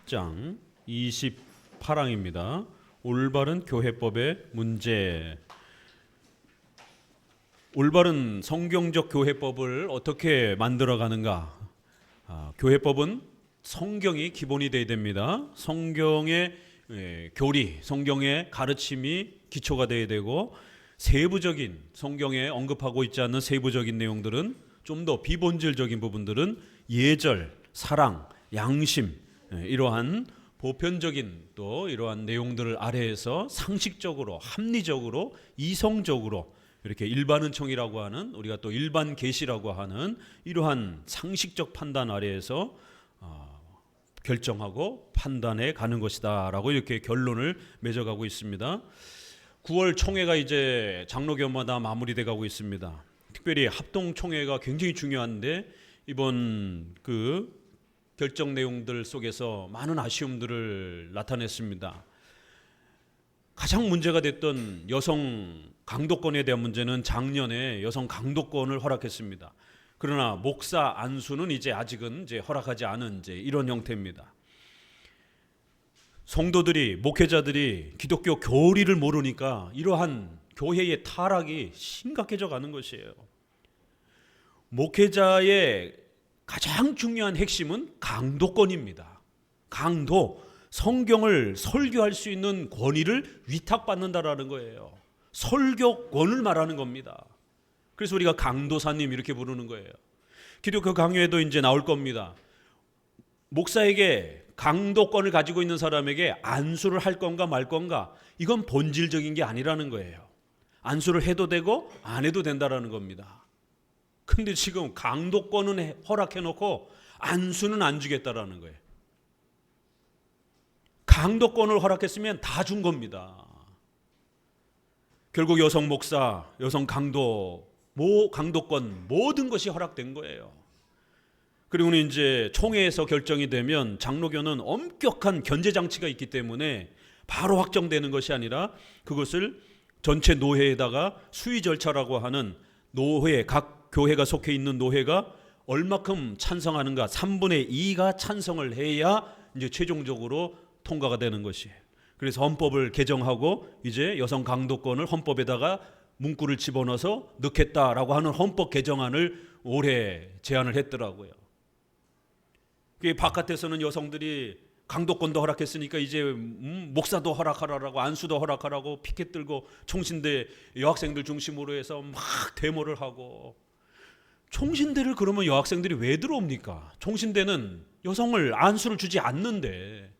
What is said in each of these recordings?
10장 28항입니다. 올바른 교회법의 문제. 올바른 성경적 교회법을 어떻게 만들어가는가? 교회법은 성경이 기본이 되어야 됩니다. 성경의 교리, 성경의 가르침이 기초가 되어야 되고, 세부적인 성경에 언급하고 있지 않는 세부적인 내용들은, 좀 더 비본질적인 부분들은 예절, 사랑, 양심, 이러한 보편적인 또 이러한 내용들을 아래에서 상식적으로, 합리적으로, 이성적으로 이렇게 일반은총이라고 하는, 우리가 또 일반 계시라고 하는 이러한 상식적 판단 아래에서 결정하고 판단해 가는 것이다 라고 이렇게 결론을 맺어가고 있습니다. 9월 총회가 이제 장로교마다 마무리돼 가고 있습니다. 특별히 합동총회가 굉장히 중요한데, 이번 그 결정 내용들 속에서 많은 아쉬움들을 나타냈습니다. 가장 문제가 됐던 여성 강도권에 대한 문제는 작년에 여성 강도권을 허락했습니다. 그러나 목사 안수는 아직은 허락하지 않은 이런 형태입니다. 성도들이, 목회자들이 기독교 교리를 모르니까 이러한 교회의 타락이 심각해져 가는 것이에요. 목회자의 가장 중요한 핵심은 강도권입니다. 강도, 성경을 설교할 수 있는 권위를 위탁받는다라는 거예요. 설교권을 말하는 겁니다. 그래서 우리가 강도사님 이렇게 부르는 거예요. 기독교 강요에도 이제 나올 겁니다. 목사에게, 강도권을 가지고 있는 사람에게 안수를 할 건가 말 건가, 이건 본질적인 게 아니라는 거예요. 안수를 해도 되고 안 해도 된다라는 겁니다. 근데 지금 강도권은 허락해놓고 안수는 안 주겠다라는 거예요. 강도권을 허락했으면 다 준 겁니다. 결국 여성 목사, 여성 강도, 강도권 모든 것이 허락된 거예요. 그리고는 이제 총회에서 결정이 되면 장로교는 엄격한 견제 장치가 있기 때문에 바로 확정되는 것이 아니라, 그것을 전체 노회에다가 수의 절차라고 하는 노회, 각 교회가 속해 있는 노회가 얼마큼 찬성하는가, 3분의 2가 찬성을 해야 이제 최종적으로 통과가 되는 것이에요. 그래서 헌법을 개정하고 이제 여성 강도권을 헌법에다가 문구를 집어넣어서 넣겠다라고 하는 헌법 개정안을 올해 제안을 했더라고요. 바깥에서는 여성들이 강도권도 허락했으니까 이제 목사도 허락하라고, 안수도 허락하라고 피켓 들고 총신대 여학생들 중심으로 해서 막 데모를 하고, 총신대를 그러면 여학생들이 왜 들어옵니까? 총신대는 여성을 안수를 주지 않는데,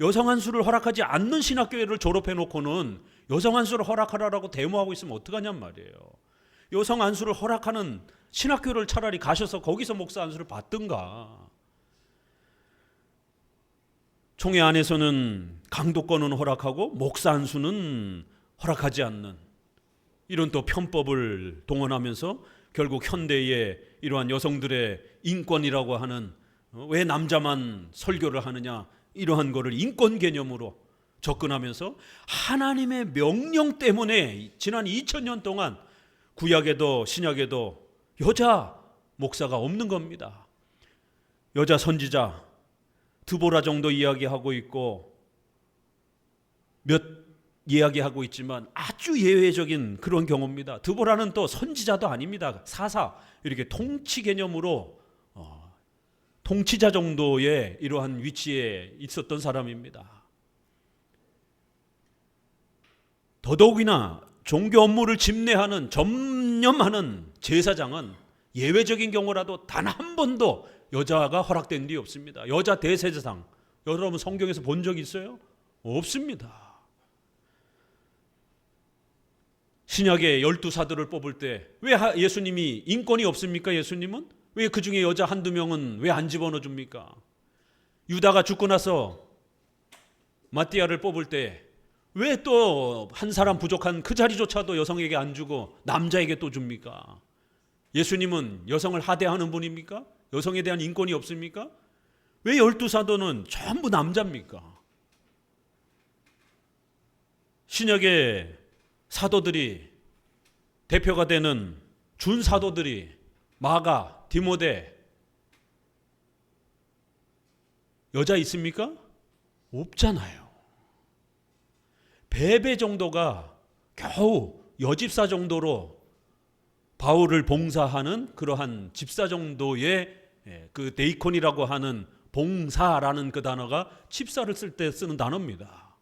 여성 안수를 허락하지 않는 신학교회를 졸업해 놓고는 여성 안수를 허락하라고 데모하고 있으면 어떡하냔 말이에요. 여성 안수를 허락하는 신학교를 차라리 가셔서 거기서 목사 안수를 받든가. 총회 안에서는 강도권은 허락하고 목사 안수는 허락하지 않는, 이런 또 편법을 동원하면서 결국 현대의 이러한 여성들의 인권이라고 하는, 왜 남자만 설교를 하느냐, 이러한 거를 인권 개념으로 접근하면서 하나님의 명령 때문에 지난 2000년 동안 구약에도 신약에도 여자 목사가 없는 겁니다. 여자 선지자 드보라 정도 이야기하고 있고, 몇 이야기하고 있지만 아주 예외적인 그런 경우입니다. 드보라는 또 선지자도 아닙니다. 사사, 이렇게 통치 개념으로 통치자 정도의 이러한 위치에 있었던 사람입니다. 더더욱이나 종교 업무를 집례하는, 점령하는 제사장은 예외적인 경우라도 단 한 번도 여자가 허락된 일이 없습니다. 여자 대제사장, 여러분 성경에서 본 적 있어요? 없습니다. 신약의 12사도를 뽑을 때 왜 예수님이 인권이 없습니까? 예수님은 왜 그 중에 여자 한두 명은 왜 안 집어넣어 줍니까? 유다가 죽고 나서 마띠아를 뽑을 때 왜 또 한 사람 부족한 그 자리조차도 여성에게 안 주고 남자에게 또 줍니까? 예수님은 여성을 하대하는 분입니까? 여성에 대한 인권이 없습니까? 왜 12사도는 전부 남자입니까? 신약의 사도들이, 대표가 되는 준사도들이 마가, 디모데, 여자 있습니까? 없잖아요. 베베 정도가 겨우 여집사 정도로 바울을 봉사하는 그러한 집사 정도의 그 데이콘이라고 하는 봉사라는 그 단어가 집사를 쓸 때 쓰는 단어입니다.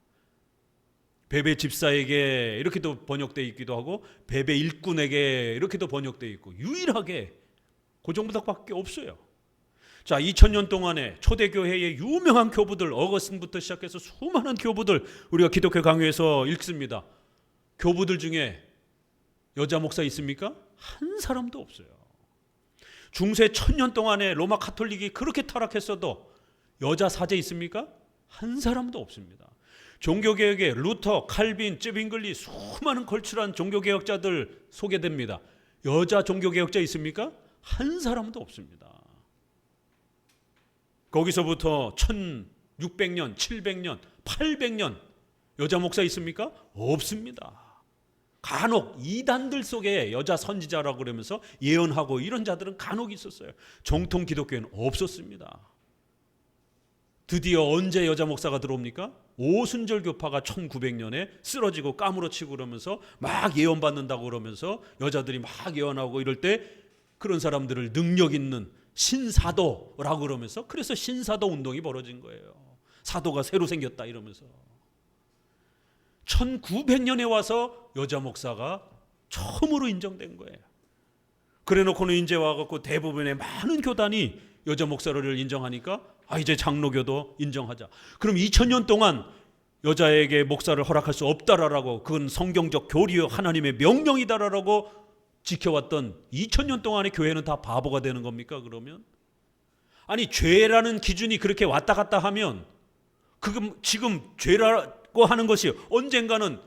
베베 집사에게 이렇게도 번역되어 있기도 하고 베베 일꾼에게 이렇게도 번역되어 있고 유일하게 그 정도밖에 없어요. 자, 2000년 동안에 초대교회의 유명한 교부들, 어거스틴부터 시작해서 수많은 교부들 우리가 기독교 강요에서 읽습니다. 교부들 중에 여자 목사 있습니까? 한 사람도 없어요. 중세 1000년 동안에 로마 카톨릭이 그렇게 타락했어도 여자 사제 있습니까? 한 사람도 없습니다. 종교개혁에 루터, 칼빈, 쯔빙글리 수많은 걸출한 종교개혁자들 소개됩니다. 여자 종교개혁자 있습니까? 한 사람도 없습니다. 거기서부터 1600년, 700년, 800년 여자 목사 있습니까? 없습니다. 간혹 이단들 속에 여자 선지자라고 그러면서 예언하고 이런 자들은 간혹 있었어요. 정통 기독교에는 없었습니다. 드디어 언제 여자 목사가 들어옵니까? 오순절 교파가 1900년에 쓰러지고 까무러치고 그러면서 막 예언받는다고 그러면서 여자들이 막 예언하고 이럴 때 그런 사람들을 능력 있는 신사도라고 그러면서 그래서 신사도 운동이 벌어진 거예요. 사도가 새로 생겼다 이러면서 1900년에 와서 여자 목사가 처음으로 인정된 거예요. 그래 놓고는 이제 와갖고 대부분의 많은 교단이 여자 목사를 인정하니까 이제 장로교도 인정하자. 그럼 2000년 동안 여자에게 목사를 허락할 수 없다라고 그건 성경적 교리요 하나님의 명령이다라고 지켜왔던 2000년 동안의 교회는 다 바보가 되는 겁니까? 그러면 아니 죄라는 기준이 그렇게 왔다 갔다 하면 그럼 지금 죄라고 하는 것이 언젠가는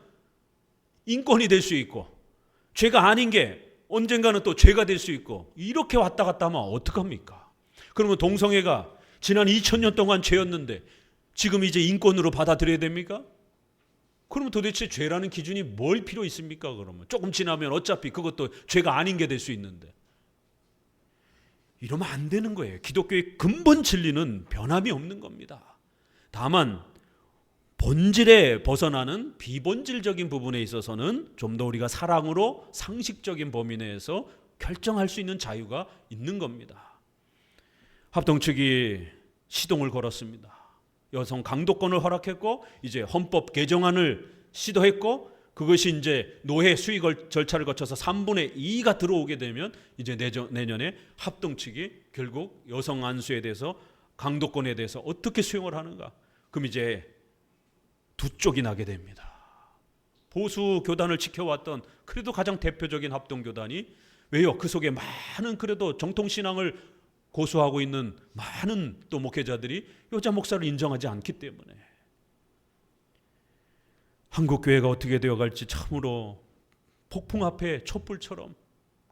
인권이 될 수 있고 죄가 아닌 게 언젠가는 또 죄가 될 수 있고 이렇게 왔다 갔다 하면 어떡합니까? 그러면 동성애가 지난 2000년 동안 죄였는데 지금 이제 인권으로 받아들여야 됩니까? 그러면 도대체 죄라는 기준이 뭘 필요 있습니까? 그러면 조금 지나면 어차피 그것도 죄가 아닌 게 될 수 있는데 이러면 안 되는 거예요. 기독교의 근본 진리는 변함이 없는 겁니다. 다만 본질에 벗어나는 비본질적인 부분에 있어서는 좀 더 우리가 사랑으로 상식적인 범위 내에서 결정할 수 있는 자유가 있는 겁니다. 합동 측이 시동을 걸었습니다. 여성 강도권을 허락했고 이제 헌법 개정안을 시도했고 그것이 이제 노회 수의 절차를 거쳐서 3분의 2가 들어오게 되면 이제 내년에 합동 측이 결국 여성 안수에 대해서 강도권에 대해서 어떻게 수용을 하는가? 그럼 이제 두 쪽이 나게 됩니다. 보수 교단을 지켜왔던 그래도 가장 대표적인 합동 교단이 왜요? 그 속에 많은 그래도 정통 신앙을 고수하고 있는 많은 또 목회자들이 여자 목사를 인정하지 않기 때문에 한국 교회가 어떻게 되어갈지 참으로 폭풍 앞에 촛불처럼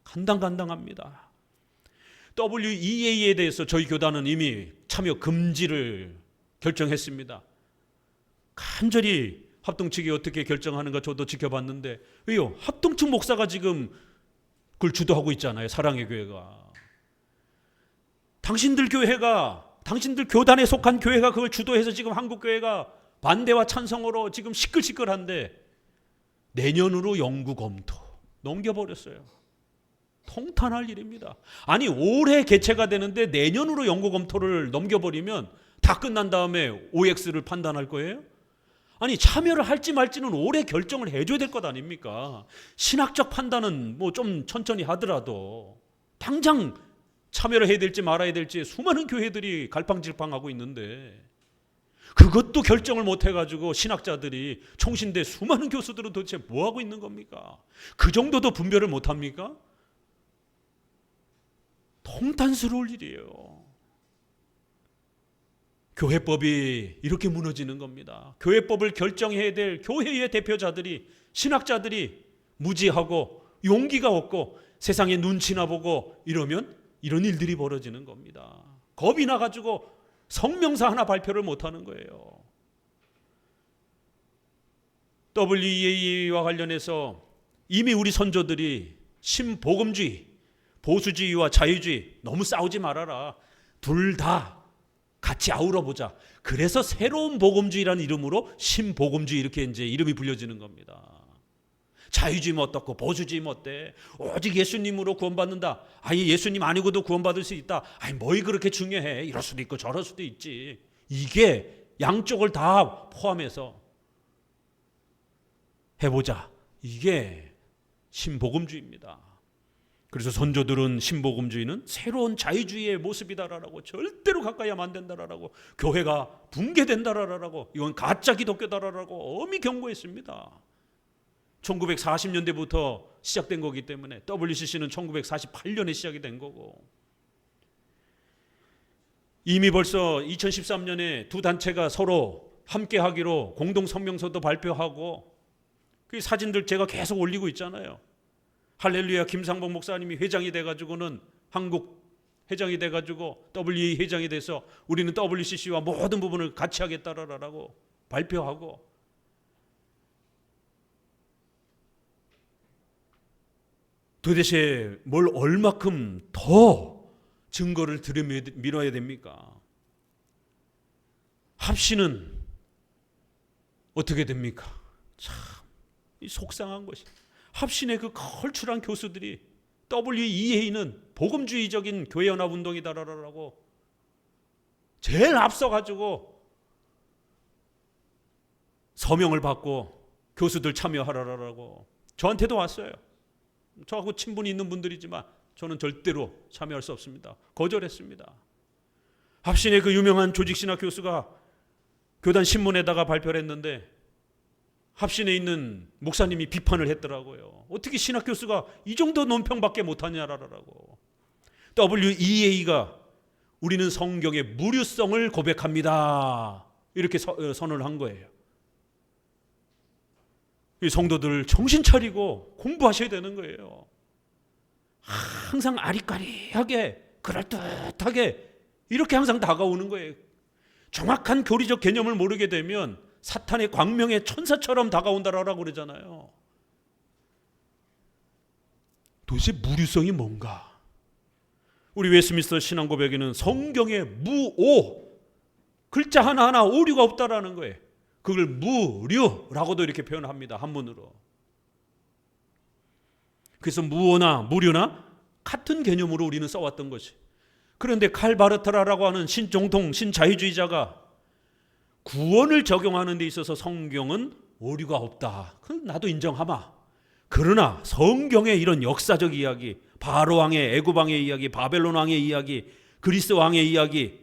간당간당합니다. WEA에 대해서 저희 교단은 이미 참여 금지를 결정했습니다. 간절히 합동 측이 어떻게 결정하는가 저도 지켜봤는데 왜요? 합동 측 목사가 지금 그걸 주도하고 있잖아요. 사랑의 교회가. 당신들 교단에 속한 교회가 그걸 주도해서 지금 한국 교회가 반대와 찬성으로 지금 시끌시끌한데 내년으로 연구 검토 넘겨버렸어요. 통탄할 일입니다. 아니 올해 개최가 되는데 내년으로 연구 검토를 넘겨버리면 다 끝난 다음에 OX를 판단할 거예요? 아니 참여를 할지 말지는 올해 결정을 해줘야 될 것 아닙니까? 신학적 판단은 뭐 좀 천천히 하더라도 당장 참여를 해야 될지 말아야 될지 수많은 교회들이 갈팡질팡하고 있는데 그것도 결정을 못 해가지고 신학자들이 총신대 수많은 교수들은 도대체 뭐하고 있는 겁니까? 그 정도도 분별을 못합니까? 통탄스러울 일이에요. 교회법이 이렇게 무너지는 겁니다. 교회법을 결정해야 될 교회의 대표자들이 신학자들이 무지하고 용기가 없고 세상의 눈치나 보고 이러면 이런 일들이 벌어지는 겁니다. 겁이 나가지고 성명사 하나 발표를 못하는 거예요. WEA와 관련해서 이미 우리 선조들이 신복음주의, 보수주의와 자유주의 너무 싸우지 말아라. 둘 다 같이 아우러보자. 그래서 새로운 복음주의라는 이름으로 신복음주의 이렇게 이제 이름이 불려지는 겁니다. 자유주의면 어떻고 보수주의면 어때? 오직 예수님으로 구원받는다. 아예 예수님 아니고도 구원받을 수 있다. 아니 뭐이 그렇게 중요해? 이럴 수도 있고 저럴 수도 있지. 이게 양쪽을 다 포함해서 해보자. 이게 신복음주의입니다. 그래서 선조들은 신복음주의는 새로운 자유주의의 모습이다라고, 절대로 가까이 하면 안 된다라고, 교회가 붕괴된다라고, 이건 가짜 기독교다라고 엄히 경고했습니다. 1940년대부터 시작된 거기 때문에 WCC는 1948년에 시작이 된 거고, 이미 벌써 2013년에 두 단체가 서로 함께 하기로 공동 성명서도 발표하고, 그 사진들 제가 계속 올리고 있잖아요. 할렐루야 김상복 목사님이 회장이 돼가지고는 한국 회장이 돼가지고 WA 회장이 돼서 우리는 WCC와 모든 부분을 같이 하겠다라고 발표하고, 도대체 뭘 얼마큼 더 증거를 들이밀어야 됩니까? 합시는 어떻게 됩니까? 참 속상한 것이, 합신의 그 걸출한 교수들이 WEA는 복음주의적인 교회연합운동이다라고 제일 앞서가지고 서명을 받고 교수들 참여하라라고 저한테도 왔어요. 저하고 친분이 있는 분들이지만 저는 절대로 참여할 수 없습니다. 거절했습니다. 합신의 그 유명한 조직신학 교수가 교단 신문에다가 발표를 했는데 합신에 있는 목사님이 비판을 했더라고요. 어떻게 신학 교수가 이 정도 논평밖에 못하냐라고. WEA가 우리는 성경의 무류성을 고백합니다. 이렇게 선언을 한 거예요. 이 성도들 정신 차리고 공부하셔야 되는 거예요. 항상 아리까리하게 그럴듯하게 이렇게 항상 다가오는 거예요. 정확한 교리적 개념을 모르게 되면 사탄의 광명의 천사처럼 다가온다라고 그러잖아요. 도대체 무류성이 뭔가? 우리 웨스민스터 신앙고백에는 성경에 무오, 글자 하나하나 오류가 없다라는 거예요. 그걸 무류라고도 이렇게 표현합니다. 한문으로. 그래서 무오나 무류나 같은 개념으로 우리는 써왔던 것이. 그런데 칼 바르트라라고 하는 신정통 신자유주의자가 구원을 적용하는 데 있어서 성경은 오류가 없다. 그건 나도 인정하마. 그러나 성경의 이런 역사적 이야기, 바로왕의 애굽왕의 이야기, 바벨론왕의 이야기, 그리스 왕의 이야기,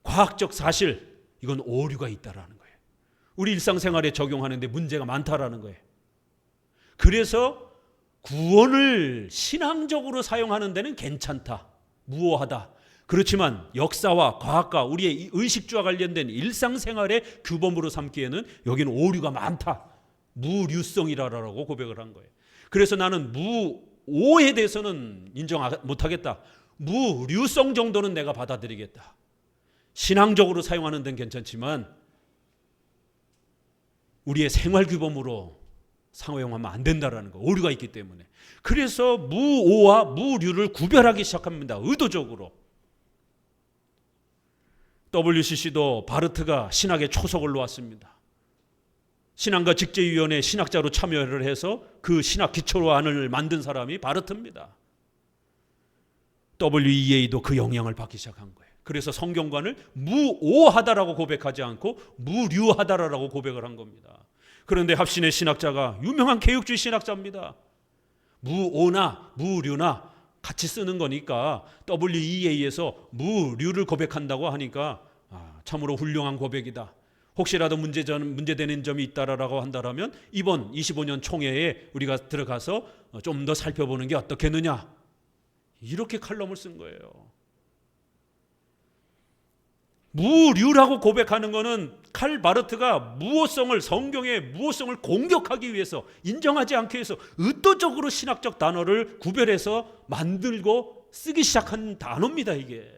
과학적 사실, 이건 오류가 있다라는 거예요. 우리 일상생활에 적용하는 데 문제가 많다라는 거예요. 그래서 구원을 신앙적으로 사용하는 데는 괜찮다, 무오하다. 그렇지만 역사와 과학과 우리의 의식주와 관련된 일상생활의 규범으로 삼기에는 여기는 오류가 많다, 무류성이라고 고백을 한 거예요. 그래서 나는 무오에 대해서는 인정 못하겠다, 무류성 정도는 내가 받아들이겠다. 신앙적으로 사용하는 데는 괜찮지만 우리의 생활 규범으로 사용하면 안 된다라는 거, 오류가 있기 때문에. 그래서 무오와 무류를 구별하기 시작합니다. 의도적으로. WCC도 바르트가 신학의 초석을 놓았습니다. 신앙과 직제위원회 신학자로 참여를 해서 그 신학 기초안을 만든 사람이 바르트입니다. WEA도 그 영향을 받기 시작한 거예요. 그래서 성경관을 무오하다라고 고백하지 않고 무류하다라고 고백을 한 겁니다. 그런데 합신의 신학자가 유명한 개혁주의 신학자입니다. 무오나 무류나 같이 쓰는 거니까 WEA에서 무류를 고백한다고 하니까 참으로 훌륭한 고백이다. 혹시라도 문제되는 점이 있다라고 한다면 이번 25년 총회에 우리가 들어가서 좀 더 살펴보는 게 어떻겠느냐. 이렇게 칼럼을 쓴 거예요. 무류라고 고백하는 것은 칼 바르트가 무오성을, 성경의 무오성을 공격하기 위해서, 인정하지 않기 위해서 의도적으로 신학적 단어를 구별해서 만들고 쓰기 시작한 단어입니다. 이게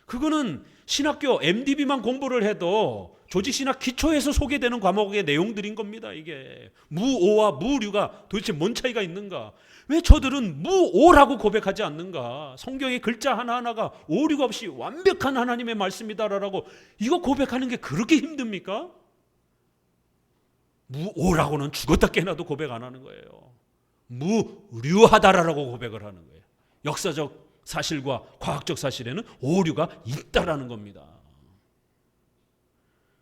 그거는 신학교 MDB만 공부를 해도 조직신학 기초에서 소개되는 과목의 내용들인 겁니다. 이게 무오와 무류가 도대체 뭔 차이가 있는가? 왜 저들은 무오라고 고백하지 않는가? 성경의 글자 하나하나가 오류가 없이 완벽한 하나님의 말씀이다라고 이거 고백하는 게 그렇게 힘듭니까? 무오라고는 죽었다 깨나도 고백 안 하는 거예요. 무류하다라고 고백을 하는 거예요. 역사적 사실과 과학적 사실에는 오류가 있다라는 겁니다.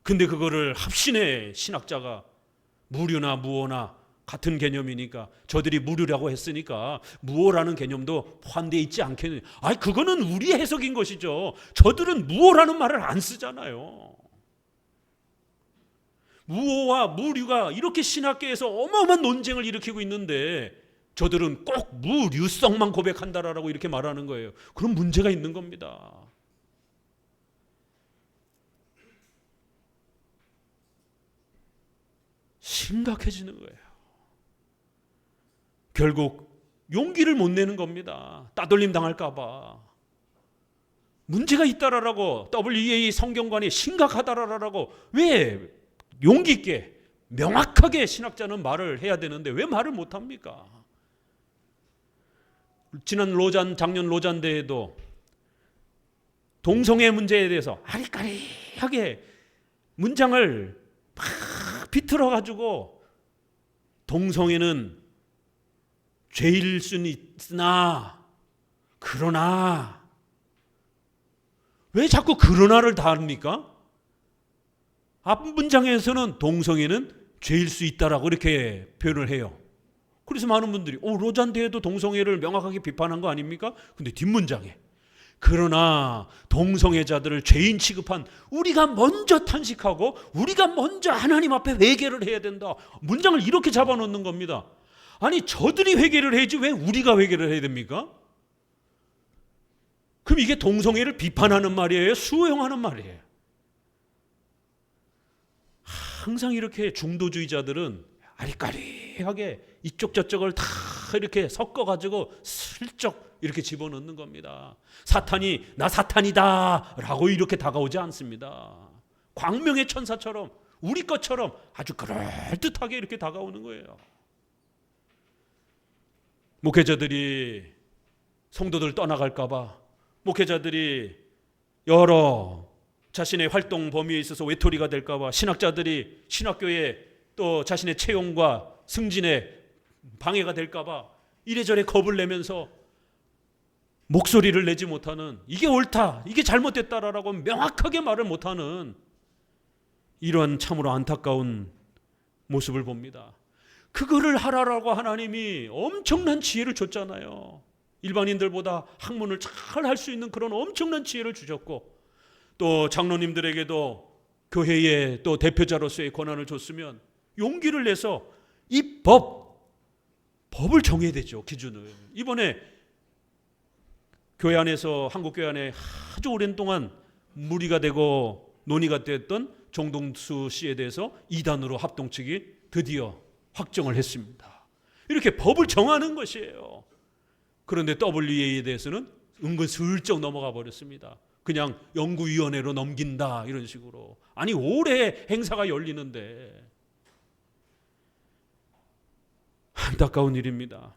근데 그거를 합신의 신학자가 무류나 무오나 같은 개념이니까 저들이 무류라고 했으니까 무오라는 개념도 포함되어 있지 않겠느냐. 아니 그거는 우리의 해석인 것이죠. 저들은 무오라는 말을 안 쓰잖아요. 무오와 무류가 이렇게 신학계에서 어마어마한 논쟁을 일으키고 있는데 저들은 꼭 무류성만 고백한다라고 이렇게 말하는 거예요. 그럼 문제가 있는 겁니다. 심각해지는 거예요. 결국 용기를 못 내는 겁니다. 따돌림 당할까 봐. 문제가 있다라고 WEA 성경관이 심각하다라고 왜 용기 있게 명확하게 신학자는 말을 해야 되는데 왜 말을 못 합니까? 지난 작년 로잔 대회도 동성애 문제에 대해서 아리까리하게 문장을 막 비틀어 가지고 동성애는 죄일 수는 있으나 그러나 왜 자꾸 그러나를 다 합니까? 앞 문장에서는 동성애는 죄일 수 있다라고 이렇게 표현을 해요. 그래서 많은 분들이 로잔 대회도 동성애를 명확하게 비판한 거 아닙니까? 근데 뒷문장에 그러나 동성애자들을 죄인 취급한 우리가 먼저 탄식하고 우리가 먼저 하나님 앞에 회개를 해야 된다. 문장을 이렇게 잡아놓는 겁니다. 아니 저들이 회개를 해야지 왜 우리가 회개를 해야 됩니까? 그럼 이게 동성애를 비판하는 말이에요? 수용하는 말이에요? 항상 이렇게 중도주의자들은 아리까리하게 이쪽 저쪽을 다 이렇게 섞어가지고 슬쩍 이렇게 집어넣는 겁니다. 사탄이 나 사탄이다 라고 이렇게 다가오지 않습니다. 광명의 천사처럼 우리 것처럼 아주 그럴듯하게 이렇게 다가오는 거예요. 목회자들이 성도들 떠나갈까 봐 목회자들이 여러 자신의 활동 범위에 있어서 외톨이가 될까 봐 신학자들이 신학교에 또 자신의 채용과 승진에 방해가 될까 봐 이래저래 겁을 내면서 목소리를 내지 못하는 이게 옳다 이게 잘못됐다라고 명확하게 말을 못하는 이러한 참으로 안타까운 모습을 봅니다. 그거를 하라라고 하나님이 엄청난 지혜를 줬잖아요. 일반인들보다 학문을 잘 할 수 있는 그런 엄청난 지혜를 주셨고 또 장로님들에게도 교회의 또 대표자로서의 권한을 줬으면 용기를 내서 이 법을 정해야 되죠. 기준을. 이번에 교회 안에서 한국 교회 안에 아주 오랜 동안 물의가 되고 논의가 됐던 정동수 씨에 대해서 이단으로 합동 측이 드디어 확정을 했습니다. 이렇게 법을 정하는 것이에요. 그런데 WEA에 대해서는 은근 슬쩍 넘어가 버렸습니다. 그냥 연구위원회로 넘긴다 이런 식으로. 아니 올해 행사가 열리는데 안타까운 일입니다.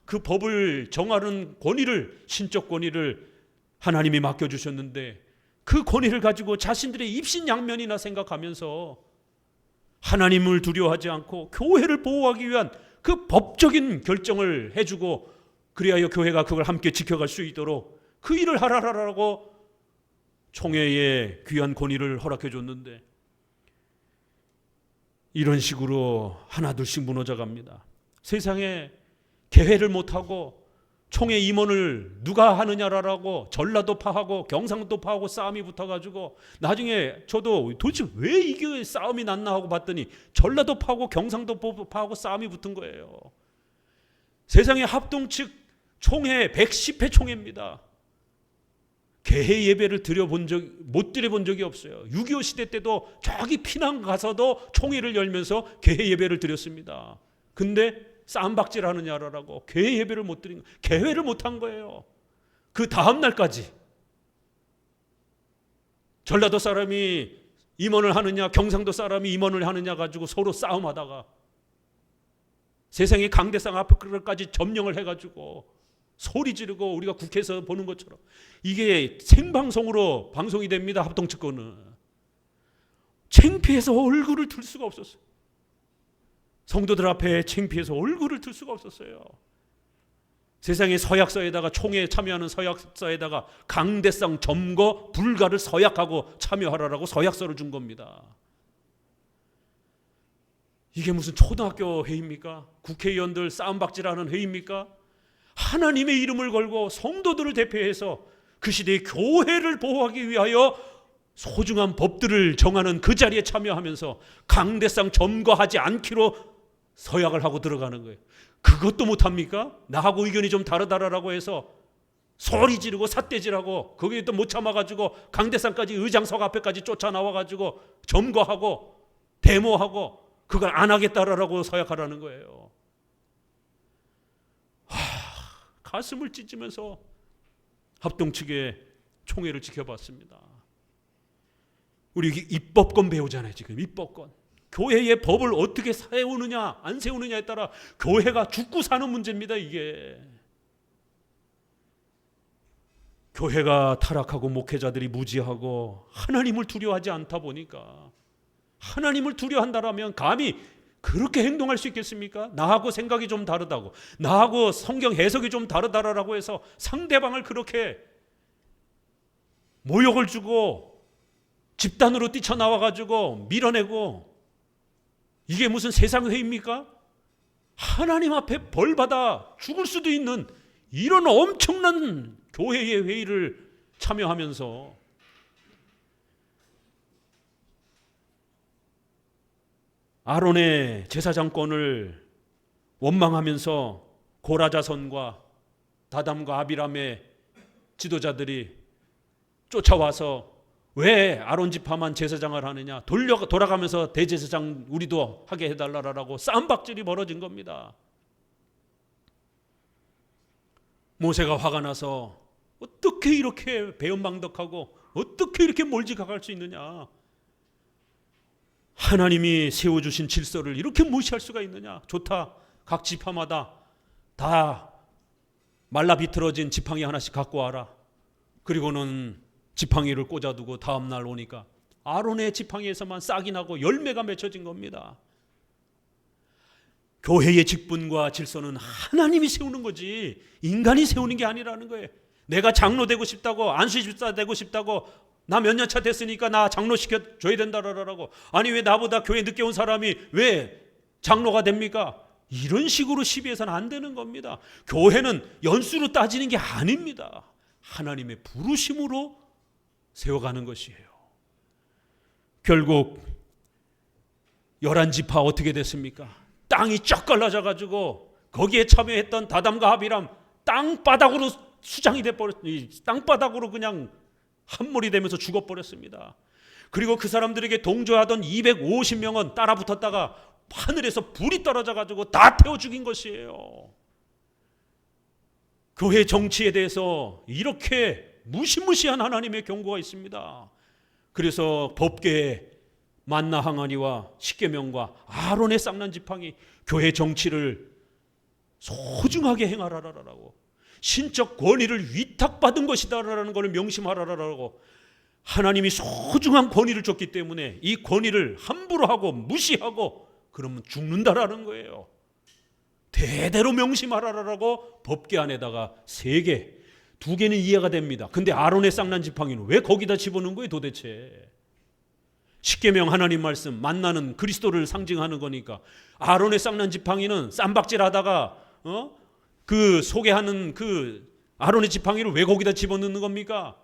그 법을 정하는 권위를 신적 권위를 하나님이 맡겨주셨는데 그 권위를 가지고 자신들의 입신양면이나 생각하면서 하나님을 두려워하지 않고 교회를 보호하기 위한 그 법적인 결정을 해주고 그리하여 교회가 그걸 함께 지켜갈 수 있도록 그 일을 하라라고 총회에 귀한 권위를 허락해 줬는데 이런 식으로 하나둘씩 무너져 갑니다. 세상에 개회를 못하고 총회 임원을 누가 하느냐라고 전라도 파하고 경상도 파하고 싸움이 붙어가지고 나중에 저도 도대체 왜 이게 싸움이 났나 하고 봤더니 전라도 파하고 경상도 파하고 싸움이 붙은 거예요. 세상에 합동 측 총회 110회 총회입니다. 개회 예배를 못 드려본 적이 없어요. 6.25 시대 때도 저기 피난 가서도 총회를 열면서 개회 예배를 드렸습니다. 근데 쌈박질 하느냐라고 개회 예배를 못 드린 거예요. 개회를 못한 거예요. 그 다음 날까지 전라도 사람이 임원을 하느냐, 경상도 사람이 임원을 하느냐 가지고 서로 싸움하다가 세상의 강대상 앞까지 점령을 해가지고 소리 지르고 우리가 국회에서 보는 것처럼 이게 생방송으로 방송이 됩니다. 합동측권은 창피해서 얼굴을 들 수가 없었어요. 성도들 앞에 창피해서 얼굴을 들 수가 없었어요. 세상의 서약서에다가 총회에 참여하는 서약서에다가 강대상 점거 불가를 서약하고 참여하라라고 서약서를 준 겁니다. 이게 무슨 초등학교 회의입니까? 국회의원들 싸움박질하는 회의입니까? 하나님의 이름을 걸고 성도들을 대표해서 그 시대의 교회를 보호하기 위하여 소중한 법들을 정하는 그 자리에 참여하면서 강대상 점거하지 않기로 서약을 하고 들어가는 거예요. 그것도 못합니까? 나하고 의견이 좀 다르다라고 해서 소리 지르고 삿대질하고 거기에 또 못 참아가지고 강대상까지 의장석 앞에까지 쫓아나와가지고 점거하고 데모하고 그걸 안 하겠다라고 서약하라는 거예요. 가슴을 찢으면서 합동 측의 총회를 지켜봤습니다. 우리 입법권 배우잖아요. 지금 입법권. 교회의 법을 어떻게 세우느냐 안 세우느냐에 따라 교회가 죽고 사는 문제입니다. 이게 교회가 타락하고 목회자들이 무지하고 하나님을 두려워하지 않다 보니까, 하나님을 두려워한다라면 감히 그렇게 행동할 수 있겠습니까? 나하고 생각이 좀 다르다고, 나하고 성경 해석이 좀 다르다라고 해서 상대방을 그렇게 모욕을 주고 집단으로 뛰쳐나와가지고 밀어내고, 이게 무슨 세상 회의입니까? 하나님 앞에 벌받아 죽을 수도 있는 이런 엄청난 교회의 회의를 참여하면서 아론의 제사장권을 원망하면서 고라자손과 다담과 아비람의 지도자들이 쫓아와서 왜 아론 지파만 제사장을 하느냐, 돌아가면서 대제사장 우리도 하게 해달라라고 싸움박질이 벌어진 겁니다. 모세가 화가 나서 어떻게 이렇게 배은망덕하고 어떻게 이렇게 몰지각할 수 있느냐, 하나님이 세워주신 질서를 이렇게 무시할 수가 있느냐, 좋다, 각 지파마다 다 말라 비틀어진 지팡이 하나씩 갖고 와라. 그리고는 지팡이를 꽂아두고 다음 날 오니까 아론의 지팡이에서만 싹이 나고 열매가 맺혀진 겁니다. 교회의 직분과 질서는 하나님이 세우는 거지 인간이 세우는 게 아니라는 거예요. 내가 장로 되고 싶다고, 안수집사 되고 싶다고, 나 몇 년 차 됐으니까 나 장로 시켜줘야 된다라고, 아니 왜 나보다 교회 늦게 온 사람이 왜 장로가 됩니까? 이런 식으로 시비해서는 안 되는 겁니다. 교회는 연수로 따지는 게 아닙니다. 하나님의 부르심으로 세워가는 것이에요. 결국 11지파 어떻게 됐습니까? 땅이 쫙 갈라져가지고 거기에 참여했던 다담과 아비람 땅바닥으로 수장이 돼버렸어요. 땅바닥으로 그냥 함몰이 되면서 죽어버렸습니다. 그리고 그 사람들에게 동조하던 250명은 따라 붙었다가 하늘에서 불이 떨어져가지고 다 태워 죽인 것이에요. 교회 정치에 대해서 이렇게 무시무시한 하나님의 경고가 있습니다. 그래서 법궤에 만나 항아리와 십계명과 아론의 쌍난 지팡이, 교회 정치를 소중하게 행하라라고, 신적 권위를 위탁받은 것이다라는 것을 명심하라라고, 하나님이 소중한 권위를 줬기 때문에 이 권위를 함부로 하고 무시하고 그러면 죽는다라는 거예요. 대대로 명심하라라고 법궤 안에다가 3개, 2개는 이해가 됩니다. 근데 아론의 쌍난 지팡이는 왜 거기다 집어넣은 거예요 도대체? 십계명 하나님 말씀, 만나는 그리스도를 상징하는 거니까 아론의 쌍난 지팡이는 쌈박질하다가 그 소개하는 그 아론의 지팡이를 왜 거기다 집어넣는 겁니까?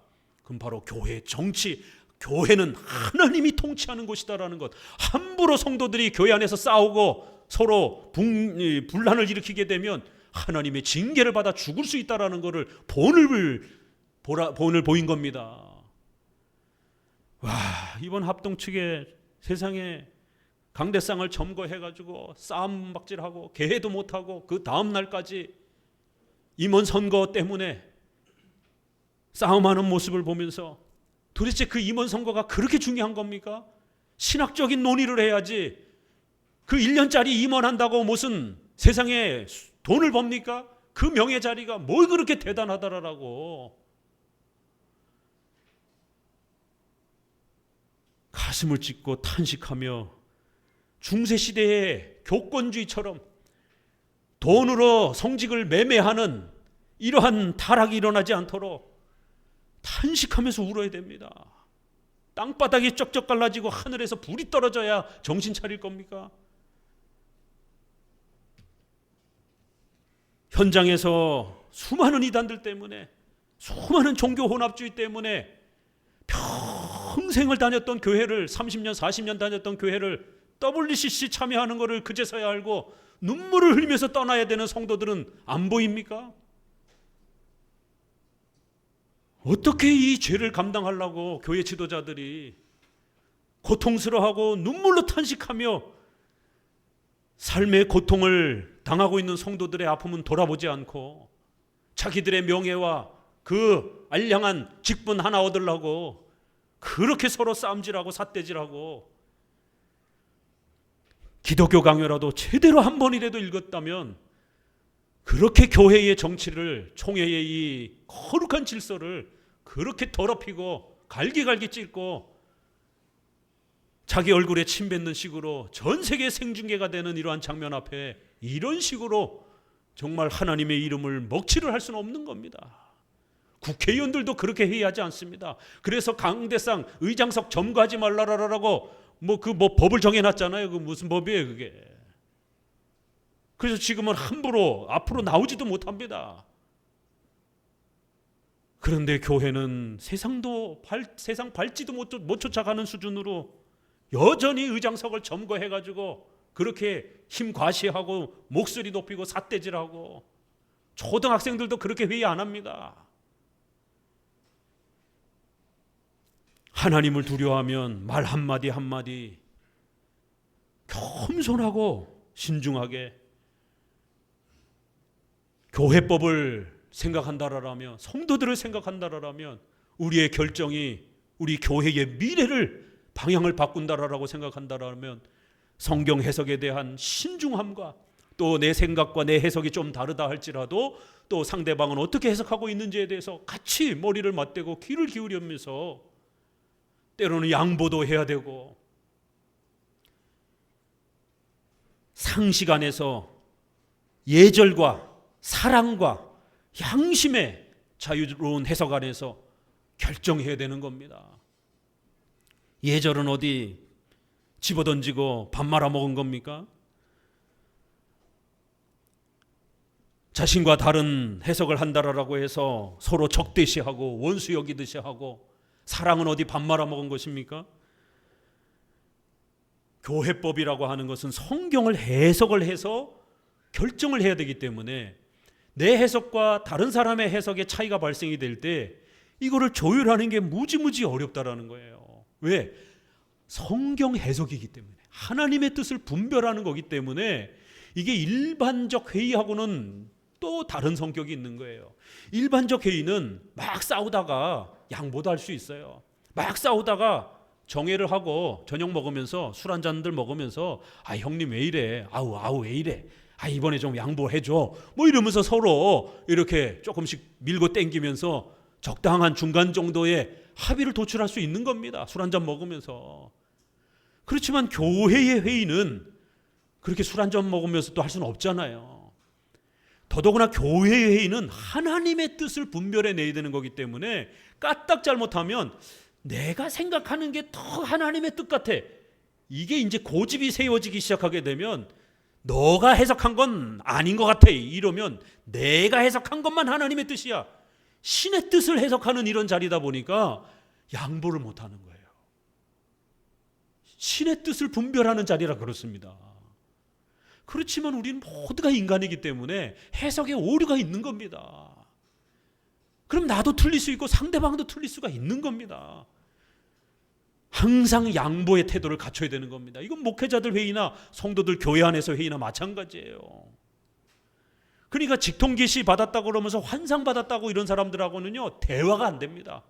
그럼 바로 교회 정치, 교회는 하나님이 통치하는 곳이다라는 것. 함부로 성도들이 교회 안에서 싸우고 서로 분란을 일으키게 되면 하나님의 징계를 받아 죽을 수 있다라는 것을 본을 보인 겁니다. 와, 이번 합동 측에 세상에 강대상을 점거해가지고 싸움박질하고 개회도 못하고 그 다음 날까지 임원 선거 때문에 싸움하는 모습을 보면서 도대체 그 임원 선거가 그렇게 중요한 겁니까? 신학적인 논의를 해야지. 그 1년짜리 임원한다고 무슨 세상에 돈을 법니까? 그 명예 자리가 뭘 그렇게 대단하다라고. 가슴을 찢고 탄식하며 중세시대의 교권주의처럼 돈으로 성직을 매매하는 이러한 타락이 일어나지 않도록 탄식하면서 울어야 됩니다. 땅바닥이 쩍쩍 갈라지고 하늘에서 불이 떨어져야 정신 차릴 겁니까? 현장에서 수많은 이단들 때문에, 수많은 종교 혼합주의 때문에 평생을 다녔던 교회를, 30년 40년 다녔던 교회를 WCC 참여하는 것을 그제서야 알고 눈물을 흘리면서 떠나야 되는 성도들은 안 보입니까? 어떻게 이 죄를 감당하려고 교회 지도자들이 고통스러워하고 눈물로 탄식하며 삶의 고통을 당하고 있는 성도들의 아픔은 돌아보지 않고 자기들의 명예와 그 알량한 직분 하나 얻으려고 그렇게 서로 싸움질하고 삿대질하고, 기독교 강요라도 제대로 한 번이라도 읽었다면 그렇게 교회의 정치를, 총회의 이 거룩한 질서를 그렇게 더럽히고 갈기갈기 찢고 자기 얼굴에 침 뱉는 식으로 전 세계 생중계가 되는 이러한 장면 앞에 이런 식으로 정말 하나님의 이름을 먹칠을 할 수는 없는 겁니다. 국회의원들도 그렇게 회의하지 않습니다. 그래서 강대상 의장석 점거하지 말라라고 법을 정해놨잖아요. 그 무슨 법이에요 그게. 그래서 지금은 함부로 앞으로 나오지도 못합니다. 그런데 교회는 세상 밟지도 못 쫓아가는 수준으로 여전히 의장석을 점거해가지고 그렇게 힘 과시하고 목소리 높이고 삿대질하고, 초등학생들도 그렇게 회의 안 합니다. 하나님을 두려워하면 말 한마디 한마디 겸손하고 신중하게 교회법을 생각한다라면, 성도들을 생각한다라면 우리의 결정이 우리 교회의 미래를 방향을 바꾼다라고 생각한다라면 성경 해석에 대한 신중함과 또 내 생각과 내 해석이 좀 다르다 할지라도 또 상대방은 어떻게 해석하고 있는지에 대해서 같이 머리를 맞대고 귀를 기울이면서 때로는 양보도 해야 되고, 상식 안에서 예절과 사랑과 양심의 자유로운 해석 안에서 결정해야 되는 겁니다. 예절은 어디 집어던지고 밥 말아먹은 겁니까? 자신과 다른 해석을 한다라고 해서 서로 적대시하고 원수 여기듯이 하고, 사랑은 어디 밥 말아먹은 것입니까? 교회법이라고 하는 것은 성경을 해석을 해서 결정을 해야 되기 때문에 내 해석과 다른 사람의 해석의 차이가 발생이 될 때 이거를 조율하는 게 무지무지 어렵다라는 거예요. 왜? 성경 해석이기 때문에, 하나님의 뜻을 분별하는 거기 때문에 이게 일반적 회의하고는 또 다른 성격이 있는 거예요. 일반적 회의는 막 싸우다가 양보도 할 수 있어요. 막 싸우다가 정회를 하고 저녁 먹으면서 술 한 잔들 먹으면서 형님 왜 이래? 아우 왜 이래? 이번에 좀 양보해줘. 이러면서 서로 이렇게 조금씩 밀고 땡기면서 적당한 중간 정도의 합의를 도출할 수 있는 겁니다. 술 한 잔 먹으면서. 그렇지만 교회의 회의는 그렇게 술 한 잔 먹으면서 또 할 수는 없잖아요. 더더구나 교회의 회의는 하나님의 뜻을 분별해내야 되는 거기 때문에 까딱 잘못하면 내가 생각하는 게 더 하나님의 뜻 같아, 이게 이제 고집이 세워지기 시작하게 되면 너가 해석한 건 아닌 것 같아 이러면 내가 해석한 것만 하나님의 뜻이야, 신의 뜻을 해석하는 이런 자리다 보니까 양보를 못하는 거예요. 신의 뜻을 분별하는 자리라 그렇습니다. 그렇지만 우리는 모두가 인간이기 때문에 해석에 오류가 있는 겁니다. 그럼 나도 틀릴 수 있고 상대방도 틀릴 수가 있는 겁니다. 항상 양보의 태도를 갖춰야 되는 겁니다. 이건 목회자들 회의나 성도들 교회 안에서 회의나 마찬가지예요. 그러니까 직통 계시 받았다고 그러면서 환상 받았다고 이런 사람들하고는요 대화가 안 됩니다.